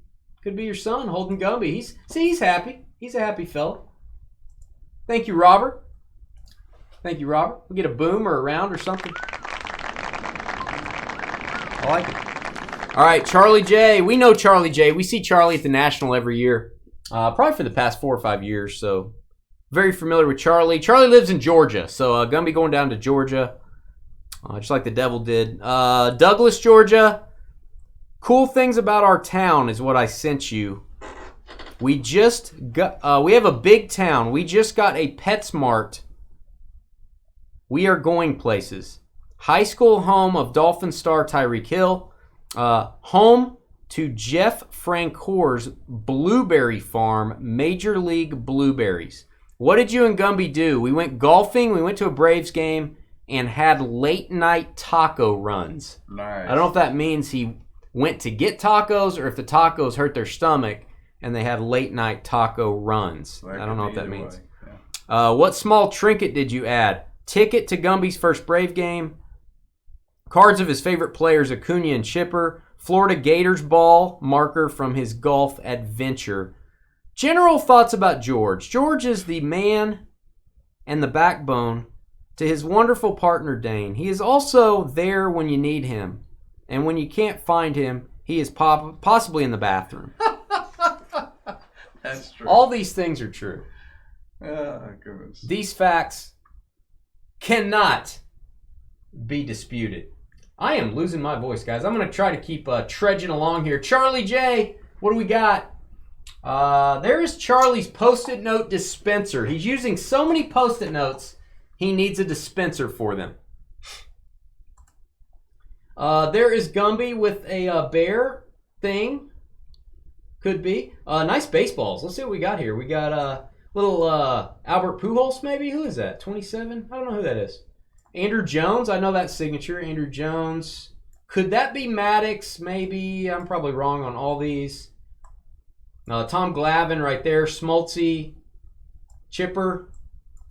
Could be your son, holding Gumby. He's happy. He's a happy fella. Thank you, Robert. Thank you, Robert. We'll get a boom or a round or something. I like it. All right, Charlie J. We know Charlie J. We see Charlie at the National every year. Probably for the past 4 or 5 years, so very familiar with Charlie. Charlie lives in Georgia, so Gumby going down to Georgia, just like the Devil did. Douglas, Georgia. Cool things about our town is what I sent you. We just got, we have a big town. We just got a PetSmart. We are going places. High school home of Dolphin star Tyreek Hill. Home to Jeff Francoeur's Blueberry Farm, Major League Blueberries. What did you and Gumby do? We went golfing, we went to a Braves game, and had late night taco runs. Nice. I don't know if that means he went to get tacos or if the tacos hurt their stomach and they had late night taco runs. I don't know what that means. Yeah. What small trinket did you add? Ticket to Gumby's first Brave game. Cards of his favorite players, Acuna and Chipper. Florida Gators ball marker from his golf adventure. General thoughts about George. George is the man and the backbone to his wonderful partner, Dane. He is also there when you need him. And when you can't find him, he is possibly in the bathroom. That's true. All these things are true. Oh, goodness. These facts cannot be disputed. I am losing my voice, guys. I'm going to try to keep trudging along here. Charlie J, what do we got? There is Charlie's Post-it note dispenser. He's using so many Post-it notes, he needs a dispenser for them. There is Gumby with a bear thing. Could be. Nice baseballs. Let's see what we got here. We got little Albert Pujols, maybe? Who is that? 27? I don't know who that is. Andrew Jones. I know that signature. Andrew Jones. Could that be Maddox? Maybe. I'm probably wrong on all these. Tom Glavine right there. Smoltzy. Chipper.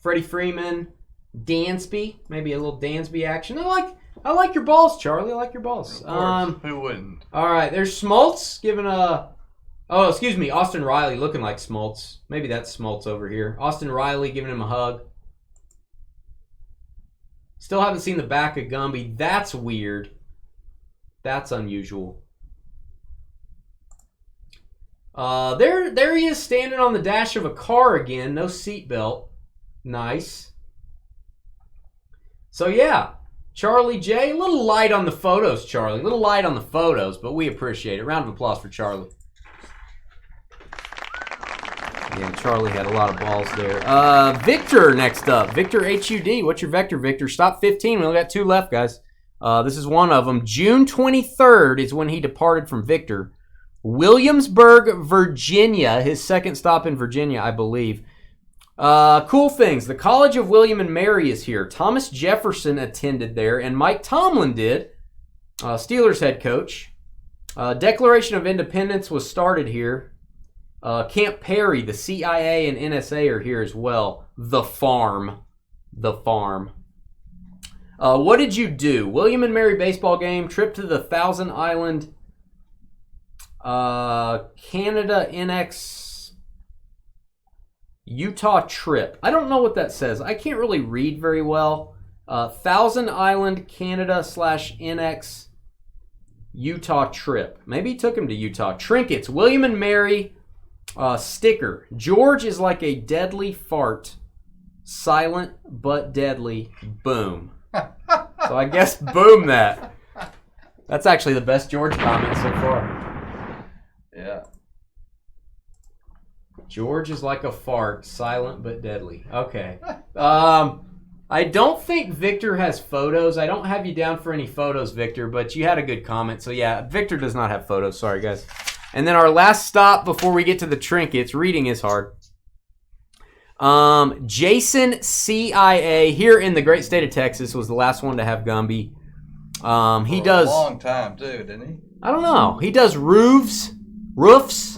Freddie Freeman. Dansby. Maybe a little Dansby action. I like your balls, Charlie. I like your balls. Of course. Who wouldn't? All right. There's Smoltz giving a... Oh, excuse me. Austin Riley looking like Smoltz. Maybe that's Smoltz over here. Austin Riley giving him a hug. Still haven't seen the back of Gumby. That's weird. That's unusual. There he is standing on the dash of a car again. No seatbelt. Nice. So, yeah. Charlie J. A little light on the photos, Charlie. A little light on the photos, but we appreciate it. Round of applause for Charlie. Yeah, Charlie had a lot of balls there. Victor next up. Victor HUD. What's your vector, Victor? Stop 15. We only got 2 left, guys. This is one of them. June 23rd is when he departed from Victor. Williamsburg, Virginia. His second stop in Virginia, I believe. Cool things. The College of William and Mary is here. Thomas Jefferson attended there, and Mike Tomlin did. Steelers head coach. Declaration of Independence was started here. Camp Perry, the CIA and NSA are here as well. The farm. What did you do? William and Mary baseball game, trip to the Thousand Island, Canada NX, Utah trip. I don't know what that says. I can't really read very well. Thousand Island, Canada /NX, Utah trip. Maybe he took him to Utah. Trinkets, William and Mary. Sticker. George is like a deadly fart. Silent but deadly. Boom. So I guess boom that. That's actually the best George comment so far. Yeah. George is like a fart. Silent but deadly. Okay. I don't think Victor has photos. I don't have you down for any photos, Victor, but you had a good comment. So yeah, Victor does not have photos. Sorry, guys. And then our last stop before we get to the trinkets. Reading is hard. Jason CIA here in the great state of Texas was the last one to have Gumby. He does a long time too, didn't he? I don't know. He does roofs. Roof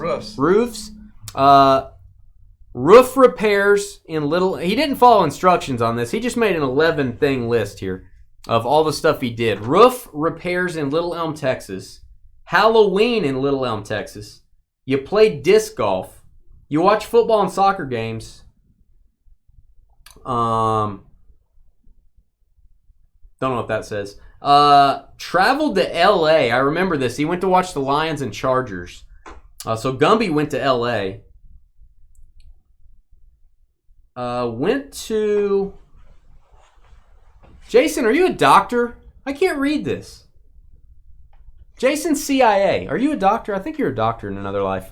repairs in Little. He didn't follow instructions on this. He just made an 11 thing list here of all the stuff he did. Roof repairs in Little Elm, Texas. Halloween in Little Elm, Texas. You play disc golf. You watch football and soccer games. Don't know what that says. Traveled to L.A. I remember this. He went to watch the Lions and Chargers. So Gumby went to L.A. Went to... Jason, are you a doctor? I can't read this. Jason CIA. Are you a doctor? I think you're a doctor in another life.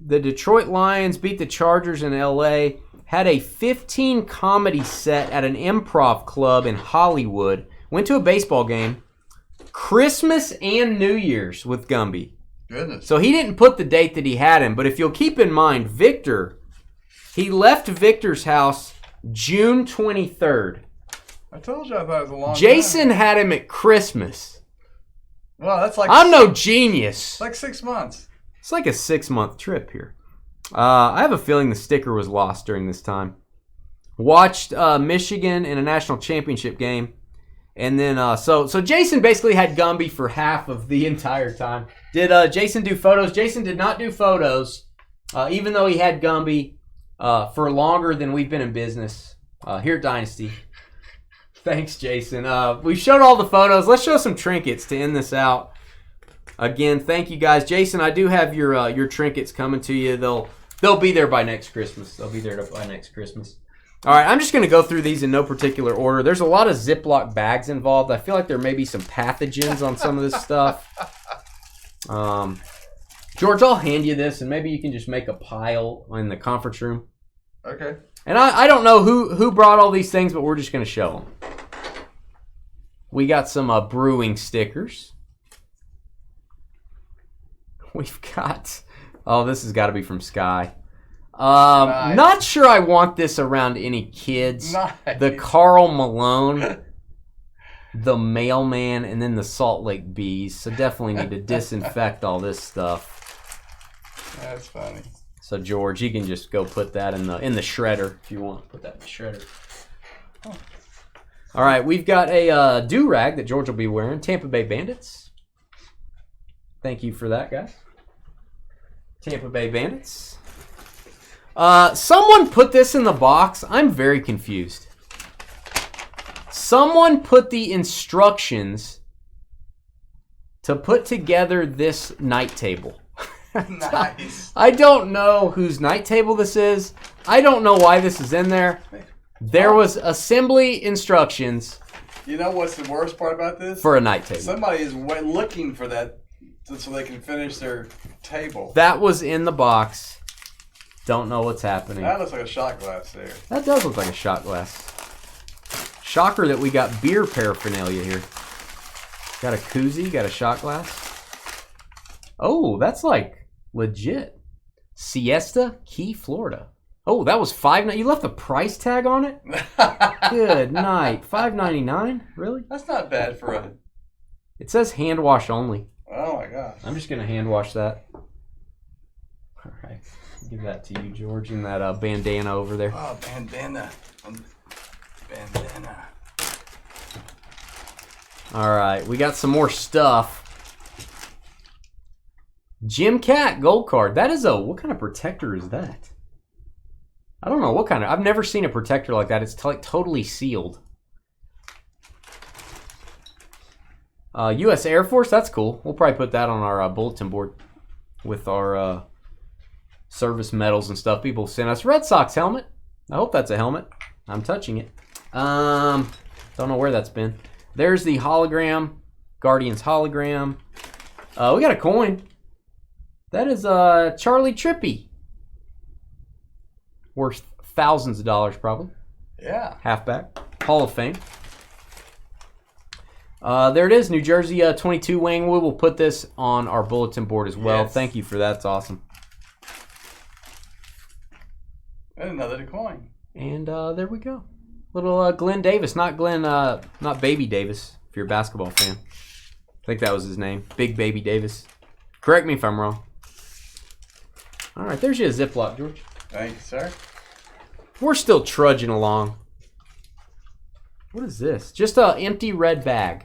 The Detroit Lions beat the Chargers in L.A. Had a 15 comedy set at an improv club in Hollywood. Went to a baseball game. Christmas and New Year's with Gumby. Goodness. So he didn't put the date that he had him. But if you'll keep in mind, Victor, he left Victor's house June 23rd. I told you I thought it was a long Jason time. had him at Christmas. Well, that's like... I'm no genius. Like 6 months. It's like a 6-month trip here. I have a feeling the sticker was lost during this time. Watched Michigan in a national championship game. And then, so Jason basically had Gumby for half of the entire time. Did Jason do photos? Jason did not do photos, even though he had Gumby for longer than we've been in business here at Dynasty. Thanks, Jason. We've showed all the photos. Let's show some trinkets to end this out. Again, thank you guys. Jason, I do have your trinkets coming to you. They'll be there by next Christmas. They'll be there by next Christmas. All right, I'm just going to go through these in no particular order. There's a lot of Ziploc bags involved. I feel like there may be some pathogens on some of this stuff. George, I'll hand you this, and maybe you can just make a pile in the conference room. Okay. And I don't know who brought all these things, but we're just going to show them. We got some brewing stickers. We've got... Oh, this has got to be from Sky. Nice. Not sure I want this around any kids. Nice. The Carl Malone, the Mailman, and then the Salt Lake Bees. So definitely need to disinfect all this stuff. That's funny. So George, you can just go put that in the shredder if you want. Put that in the shredder. Oh. All right, we've got a do-rag that George will be wearing. Tampa Bay Bandits. Thank you for that, guys. Tampa Bay Bandits. Someone put this in the box. I'm very confused. Someone put the instructions to put together this night table. Nice. I don't know whose night table this is. I don't know why this is in there. There was assembly instructions. You know what's the worst part about this? For a night table. Somebody is looking for that so they can finish their table. That was in the box. Don't know what's happening. That looks like a shot glass there. That does look like a shot glass. Shocker that we got beer paraphernalia here. Got a koozie, got a shot glass. Oh, that's like legit. Siesta Key, Florida. Oh, that was $5.99. You left the price tag on it? Good night. $5.99? Really? That's not bad for a... It says hand wash only. Oh my gosh. I'm just going to hand wash that. All right. Give that to you, George, and that bandana over there. Oh, bandana. Bandana. All right. We got some more stuff. Jim Cat gold card. That is what kind of protector is that? I don't know what kind of... I've never seen a protector like that. It's like totally sealed. U.S. Air Force, that's cool. We'll probably put that on our bulletin board with our service medals and stuff. People send us Red Sox helmet. I hope that's a helmet. I'm touching it. Don't know where that's been. There's the hologram. Guardians hologram. We got a coin. That is Charlie Trippy. Worth thousands of dollars probably. Yeah. Halfback. Hall of Fame. There it is, New Jersey 22 wing. We will put this on our bulletin board as well. Yes. Thank you for that. It's awesome. And another coin. And there we go. Little Glenn Davis, not Baby Davis, if you're a basketball fan. I think that was his name. Big Baby Davis. Correct me if I'm wrong. All right, there's your Ziploc, George. Thank you, sir. We're still trudging along. What is this? Just an empty red bag.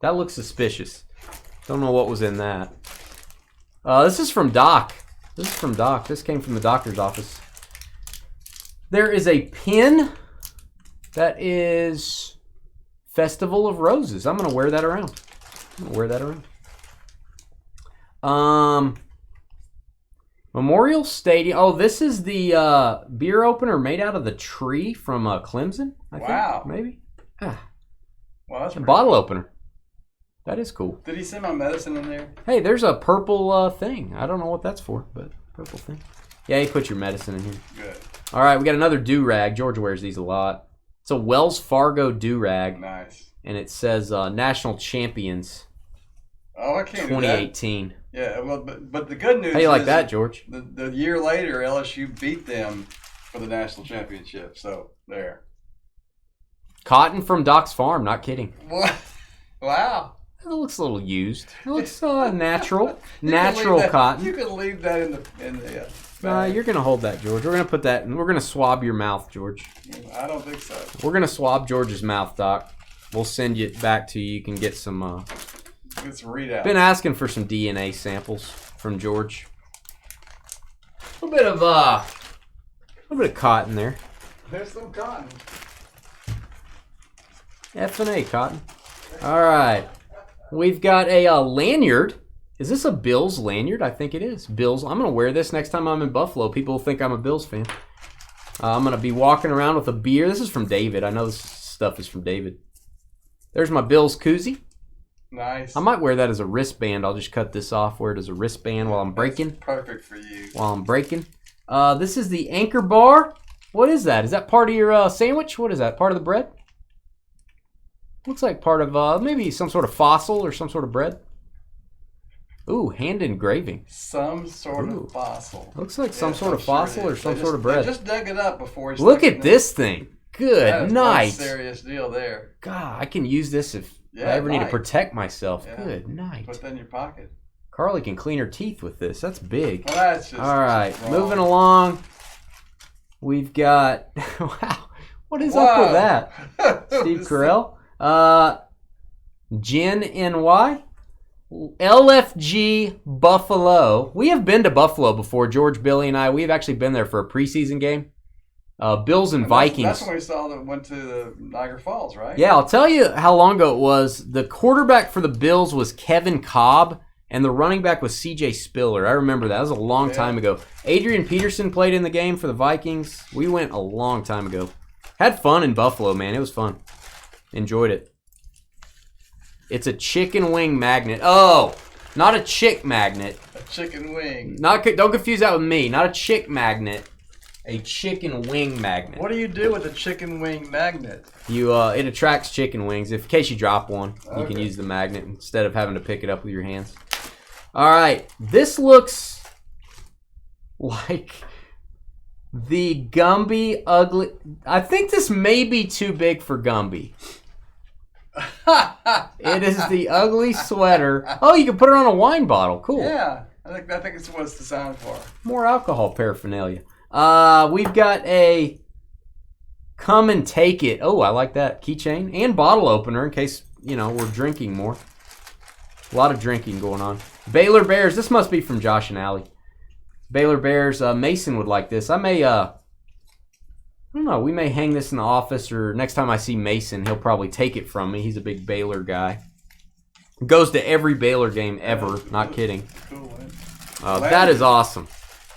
That looks suspicious. Don't know what was in that. This is from Doc. This came from the doctor's office. There is a pin that is Festival of Roses. I'm going to wear that around. Memorial Stadium. Oh, this is the beer opener made out of the tree from Clemson, I think. Wow. Maybe. Well, that's A bottle opener. That is cool. Did he send my medicine in there? Hey, there's a purple thing. I don't know what that's for, but purple thing. Yeah, you put your medicine in here. Good. All right, we got another do-rag. George wears these a lot. It's a Wells Fargo do-rag. Nice. And it says National Champions Oh, I can't 2018. do that. Yeah, well, but the good news How you like is that, George? The year later, LSU beat them for the national championship. So, there. Cotton from Doc's farm, not kidding. What? Wow. It looks a little used. It looks natural. You Natural can cotton. You can leave that in the bag. You're going to hold that, George. We're going to put that, and we're going to swab your mouth, George. I don't think so. We're going to swab George's mouth, Doc. We'll send it back to you. You can get some... Get some readout. Been asking for some DNA samples from George. A little bit of cotton there. There's some cotton. F&A cotton. All right. We've got a lanyard. Is this a Bills lanyard? I think it is. Bills. I'm going to wear this next time I'm in Buffalo. People will think I'm a Bills fan. I'm going to be walking around with a beer. This is from David. I know this stuff is from David. There's my Bills koozie. Nice. I might wear that as a wristband. I'll just cut this off, wear it as a wristband while I'm breaking. That's perfect for you. While I'm breaking. This is the Anchor Bar. What is that? Is that part of your sandwich? What is that? Part of the bread? Looks like part of maybe some sort of fossil or some sort of bread. Ooh, hand engraving. Some sort of fossil. Looks like some sort of fossil or some sort of bread. They just dug it up before he Look at this thing. Good night. Serious deal there. God, I can use this if I ever need to protect myself. Yeah. Good night. Put that in your pocket. Carly can clean her teeth with this. That's big. Well, that's just all right, moving along. We've got wow. What is up with that? Steve Carell. Gin NY. LFG Buffalo. We have been to Buffalo before, George, Billy, and I. We've actually been there for a preseason game. Bills and Vikings. That's when we saw that went to the Niagara Falls, right? Yeah, I'll tell you how long ago it was. The quarterback for the Bills was Kevin Cobb, and the running back was C.J. Spiller. I remember that. That was a long time ago. Adrian Peterson played in the game for the Vikings. We went a long time ago. Had fun in Buffalo, man. It was fun. Enjoyed it. It's a chicken wing magnet. Oh, not a chick magnet. A chicken wing. Don't confuse that with me. Not a chick magnet. A chicken wing magnet. What do you do with a chicken wing magnet? It attracts chicken wings. In case you drop one, you can use the magnet instead of having to pick it up with your hands. All right, this looks like the Gumby ugly. I think this may be too big for Gumby. It is the ugly sweater. Oh, you can put it on a wine bottle. Cool. Yeah, I think it's what it's designed for. More alcohol paraphernalia. We've got a come and take it. Oh, I like that. Keychain and bottle opener in case, we're drinking more. A lot of drinking going on. Baylor Bears. This must be from Josh and Allie. Baylor Bears. Mason would like this. I may, I don't know. We may hang this in the office, or next time I see Mason, he'll probably take it from me. He's a big Baylor guy. Goes to every Baylor game ever. Not kidding. Cool. That is awesome.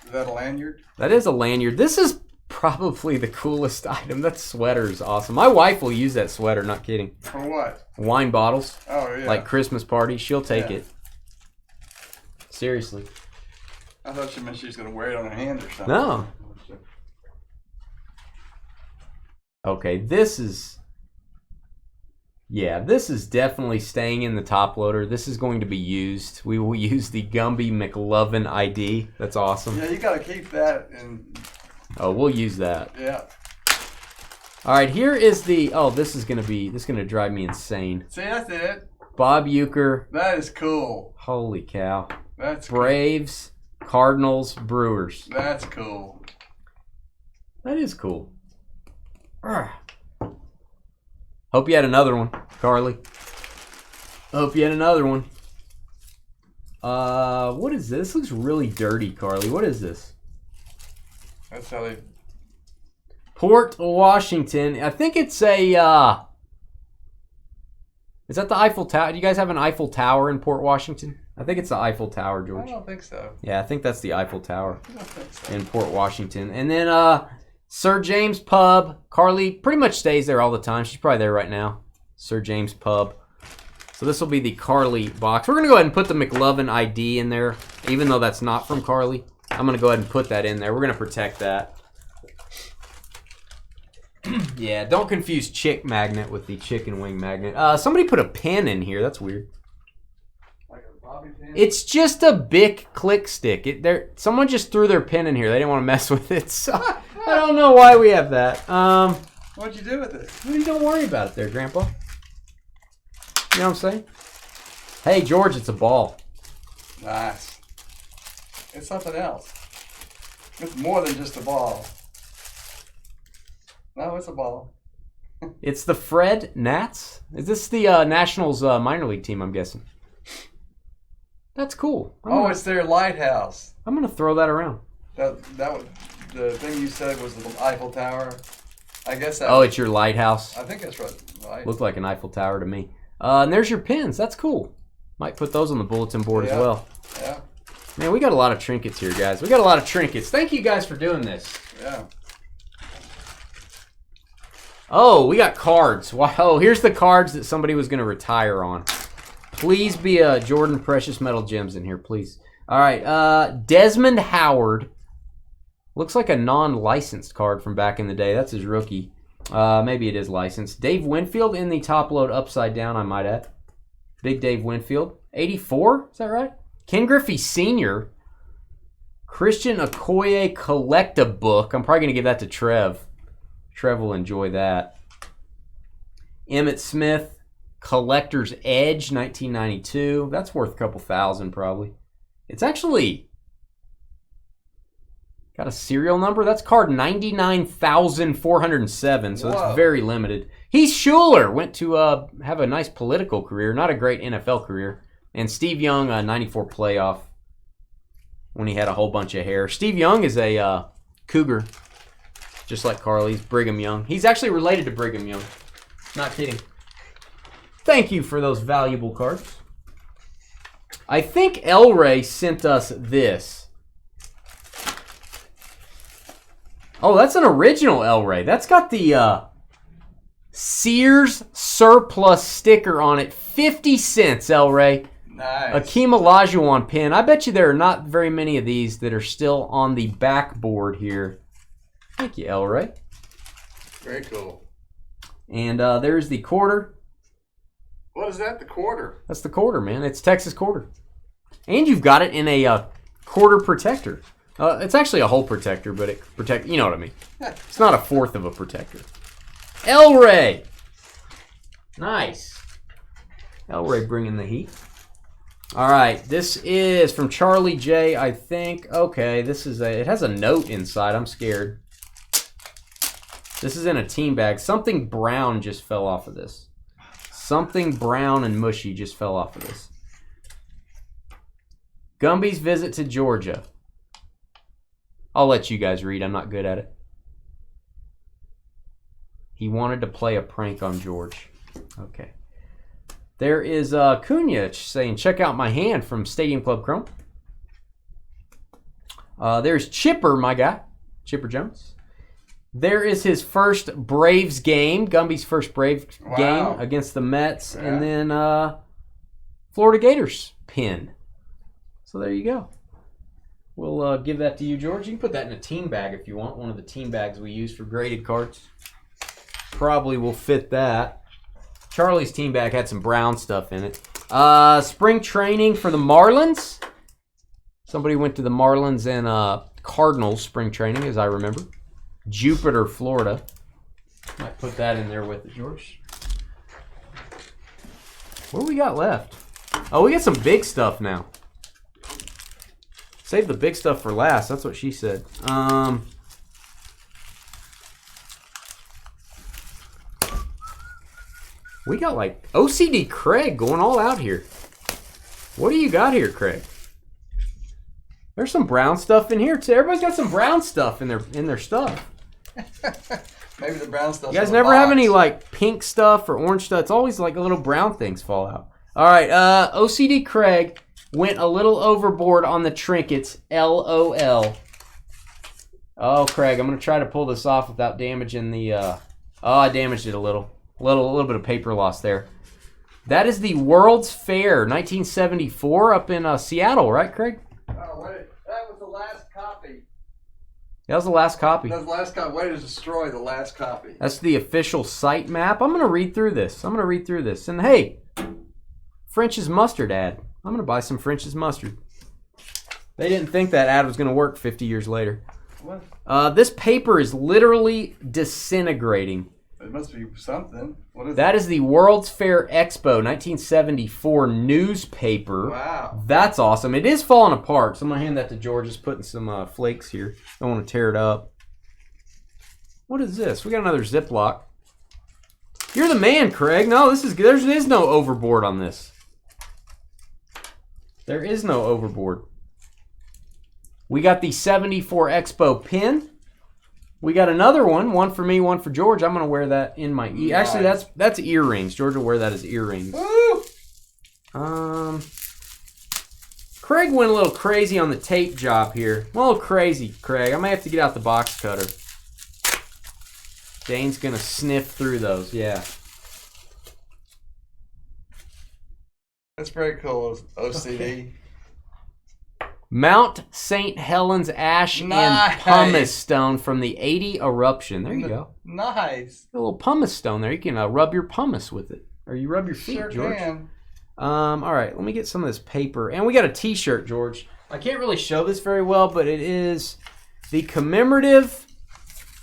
Is that a lanyard? That is a lanyard. This is probably the coolest item. That sweater is awesome. My wife will use that sweater. Not kidding. For what? Wine bottles. Oh, yeah. Like Christmas parties. She'll take it. Seriously. I thought she meant she was going to wear it on her hand or something. No. Okay, this is definitely staying in the top loader. This is going to be used. We will use the Gumby McLovin ID. That's awesome. Yeah, you got to keep that. Oh, we'll use that. Yeah. All right, here is the. Oh, this is going to drive me insane. See, that's it. Bob Uecker. That is cool. Holy cow. That's Braves, cool. Cardinals, Brewers. That's cool. That is cool. Hope you had another one, Carly. Hope you had another one. What is this? This looks really dirty, Carly. What is this? That's how they... Port Washington. I think it's a... Is that the Eiffel Tower? Do you guys have an Eiffel Tower in Port Washington? I think it's the Eiffel Tower, George. I don't think so. Yeah, I think that's the Eiffel Tower I don't think so. in Port Washington. And then Sir James Pub. Carly pretty much stays there all the time. She's probably there right now. Sir James Pub. So this will be the Carly box. We're going to go ahead and put the McLovin ID in there, even though that's not from Carly. I'm going to go ahead and put that in there. We're going to protect that. Yeah, don't confuse chick magnet with the chicken wing magnet. Somebody put a pin in here. That's weird. Like a bobby pin? It's just a Bic click stick. Someone just threw their pin in here. They didn't want to mess with it. So I don't know why we have that. What'd you do with it? Well, don't worry about it there, Grandpa. You know what I'm saying? Hey, George, it's a ball. Nice. It's something else. It's more than just a ball. No, it's a ball. It's the Fred Nats? Is this the Nationals minor league team, I'm guessing? That's cool. It's their lighthouse. I'm going to throw that around. That was, the thing you said was the Eiffel Tower. I guess that. Oh, it's your lighthouse? I think that's right. Looked like an Eiffel Tower to me. And there's your pins. That's cool. Might put those on the bulletin board as well. Yeah. Man, we got a lot of trinkets here, guys. We got a lot of trinkets. Thank you guys for doing this. Yeah. Oh, we got cards. Wow, here's the cards that somebody was going to retire on. Please be a Jordan Precious Metal Gems in here, please. All right, Desmond Howard. Looks like a non-licensed card from back in the day. That's his rookie. Maybe it is licensed. Dave Winfield in the top load upside down, I might add. Big Dave Winfield. 84, is that right? Ken Griffey Sr. Christian Okoye Collectibook. I'm probably going to give that to Trev. Trev will enjoy that. Emmett Smith, Collector's Edge, 1992. That's worth a couple thousand probably. It's actually got a serial number. That's card 99,407, so it's very limited. Heath Schuler went to have a nice political career, not a great NFL career. And Steve Young, 94 playoff when he had a whole bunch of hair. Steve Young is a Cougar, just like Carly's, Brigham Young. He's actually related to Brigham Young. Not kidding. Thank you for those valuable cards. I think El Rey sent us this. Oh, that's an original El Rey. That's got the Sears surplus sticker on it. 50 cents, El Rey. Nice. Akeem Olajuwon pin. I bet you there are not very many of these that are still on the backboard here. Thank you, El Rey. Very cool. And there's the quarter. What is that, the quarter? That's the quarter, man. It's Texas quarter. And you've got it in a quarter protector. It's actually a hole protector, but it protect. You know what I mean. It's not a fourth of a protector. El Rey. Nice. El Rey bringing the heat. All right, this is from Charlie J, I think. Okay, this is it has a note inside. I'm scared. This is in a team bag. Something brown just fell off of this. Something brown and mushy just fell off of this. Gumby's visit to Georgia. I'll let you guys read. I'm not good at it. He wanted to play a prank on George. Okay. There is Cunha saying, check out my hand from Stadium Club Chrome. There's Chipper, my guy. Chipper Jones. There is his first Braves game. Gumby's first Braves game against the Mets. Yeah. And then Florida Gators pin. So there you go. We'll give that to you, George. You can put that in a team bag if you want. One of the team bags we use for graded cards. Probably will fit that. Charlie's team bag had some brown stuff in it. Spring training for the Marlins. Somebody went to the Marlins and Cardinals spring training, as I remember. Jupiter, Florida. Might put that in there with it, George. What do we got left? Oh, we got some big stuff now. Save the big stuff for last. That's what she said. We got like OCD Craig going all out here. What do you got here, Craig? There's some brown stuff in here too. Everybody's got some brown stuff in their stuff. Maybe the brown stuff. You guys never have any like pink stuff or orange stuff. It's always like little brown things fall out. All right, OCD Craig went a little overboard on the trinkets. LOL. Oh, Craig, I'm gonna try to pull this off without damaging the. Oh, I damaged it a little. A little bit of paper loss there. That is the World's Fair 1974 up in Seattle, right, Craig? Oh, wait. That was the last copy. That was the last copy. That was the last copy. Way to destroy the last copy. That's the official site map. I'm going to read through this. And hey, French's mustard ad. I'm going to buy some French's mustard. They didn't think that ad was going to work 50 years later. What? This paper is literally disintegrating. It must be something. What is that? Is the World's Fair Expo 1974 newspaper. Wow. That's awesome. It is falling apart, so I'm going to hand that to George. Just putting some flakes here. Don't want to tear it up. What is this? We got another Ziploc. You're the man, Craig. No, this is good. There is no overboard on this. There is no overboard. We got the 74 Expo pin. We got another one for me, one for George. I'm going to wear that in my Actually, that's earrings. George will wear that as earrings. Woo! Craig went a little crazy on the tape job here. A little crazy, Craig. I may have to get out the box cutter. Dane's going to sniff through those, yeah. That's very cool, OCD. Okay. Mount St. Helens Ash Nice. and Pumice Stone from the 80 eruption. There you go. Nice. A little pumice stone there. You can rub your pumice with it. Or you rub your feet, Sure George. can. All right, let me get some of this paper. And we got a t-shirt, George. I can't really show this very well, but it is the commemorative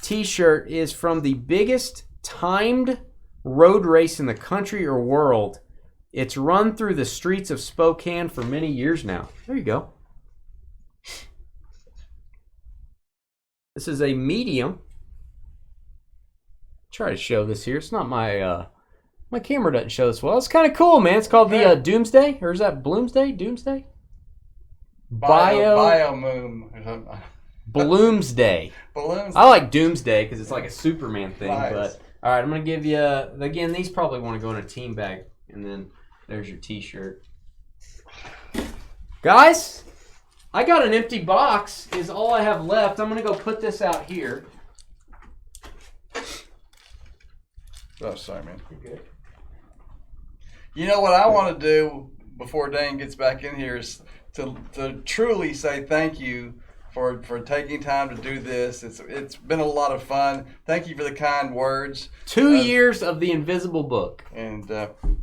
t-shirt is from the biggest timed road race in the country or world. It's run through the streets of Spokane for many years now. There you go. This is a medium. Try to show this here. It's not my my camera doesn't show this well. It's kind of cool, man. It's called the Doomsday, or is that Bloomsday? Doomsday? Biomoom or something. Bloomsday. Balloons. I like Doomsday because it's like a Superman thing. Nice. But all right, I'm gonna give you again. These probably want to go in a team bag, and then there's your T-shirt, guys. I got an empty box. Is all I have left. I'm gonna go put this out here. Oh, sorry, man. You're good. You know what I want to do before Dane gets back in here is to truly say thank you for taking time to do this. It's been a lot of fun. Thank you for the kind words. 2 years of the Invisible Book. And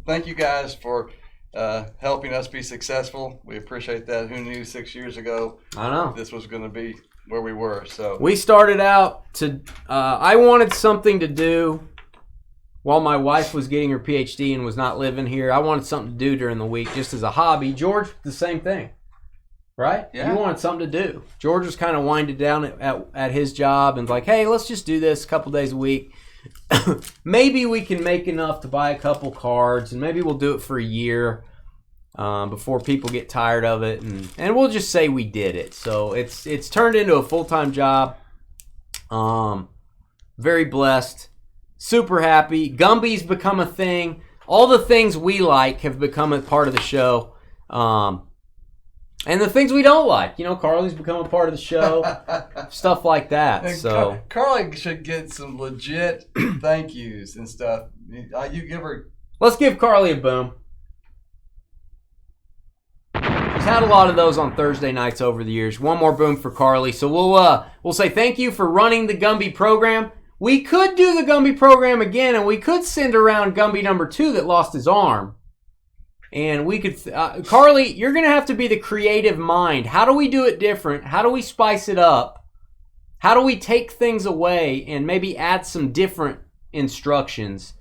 thank you guys for helping us be successful. We appreciate that. Who knew 6 years ago I know this was going to be where we were? So we started out to. I wanted something to do while my wife was getting her PhD and was not living here. I wanted something to do during the week, just as a hobby. George, the same thing, right? Yeah. You wanted something to do. George was kind of winded down at his job and like, hey, let's just do this a couple days a week. Maybe we can make enough to buy a couple cards, and maybe we'll do it for a year before people get tired of it, and we'll just say we did it. So it's turned into a full-time job. Very blessed, super happy. Gumby's become a thing. All the things we like have become a part of the show. And the things we don't like, Carly's become a part of the show, stuff like that. And So Carly should get some legit thank yous and stuff. You give her. let's give Carly a boom. She's had a lot of those on Thursday nights over the years. One more boom for Carly. So we'll say thank you for running the Gumby program. We could do the Gumby program again, and we could send around Gumby number 2 that lost his arm. And we could, Carly, you're going to have to be the creative mind. How do we do it different? How do we spice it up? How do we take things away and maybe add some different instructions?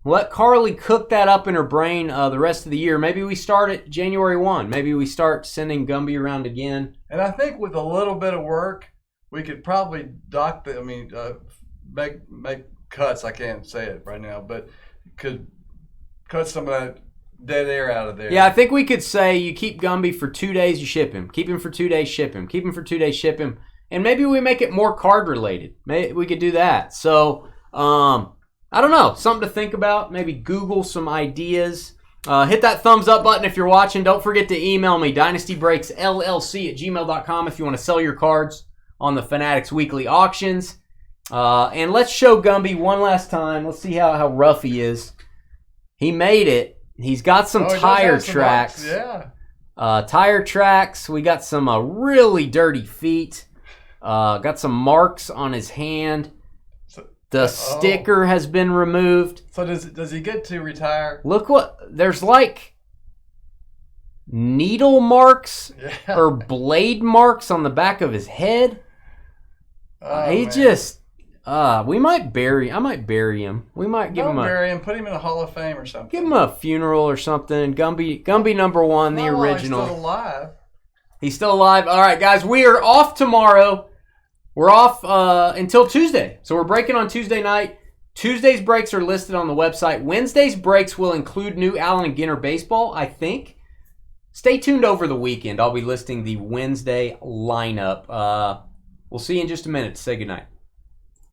Let Carly cook that up in her brain the rest of the year. Maybe we start at January 1. Maybe we start sending Gumby around again. And I think with a little bit of work, we could probably make cuts. I can't say it right now, but could cut some of that dead air out of there. Yeah, I think we could say you keep Gumby for 2 days, you ship him. Keep him for 2 days, ship him. Keep him for 2 days, ship him. And maybe we make it more card related. Maybe we could do that. So, I don't know. Something to think about. Maybe Google some ideas. Hit that thumbs up button if you're watching. Don't forget to email me, dynastybreaksllc@gmail.com if you want to sell your cards on the Fanatics Weekly Auctions. And let's show Gumby one last time. Let's see how rough he is. He made it. He's got some tire tracks. Yeah. Tire tracks. We got some really dirty feet. Got some marks on his hand. The sticker has been removed. So does he get to retire? Look there's like needle marks or blade marks on the back of his head. I might bury him. We might bury him, put him in a Hall of Fame or something. Give him a funeral or something. Gumby number 1, the original. He's still alive. He's still alive. All right, guys, we are off tomorrow. We're off until Tuesday. So we're breaking on Tuesday night. Tuesday's breaks are listed on the website. Wednesday's breaks will include new Allen and Ginter baseball, I think. Stay tuned over the weekend. I'll be listing the Wednesday lineup. We'll see you in just a minute. Say goodnight.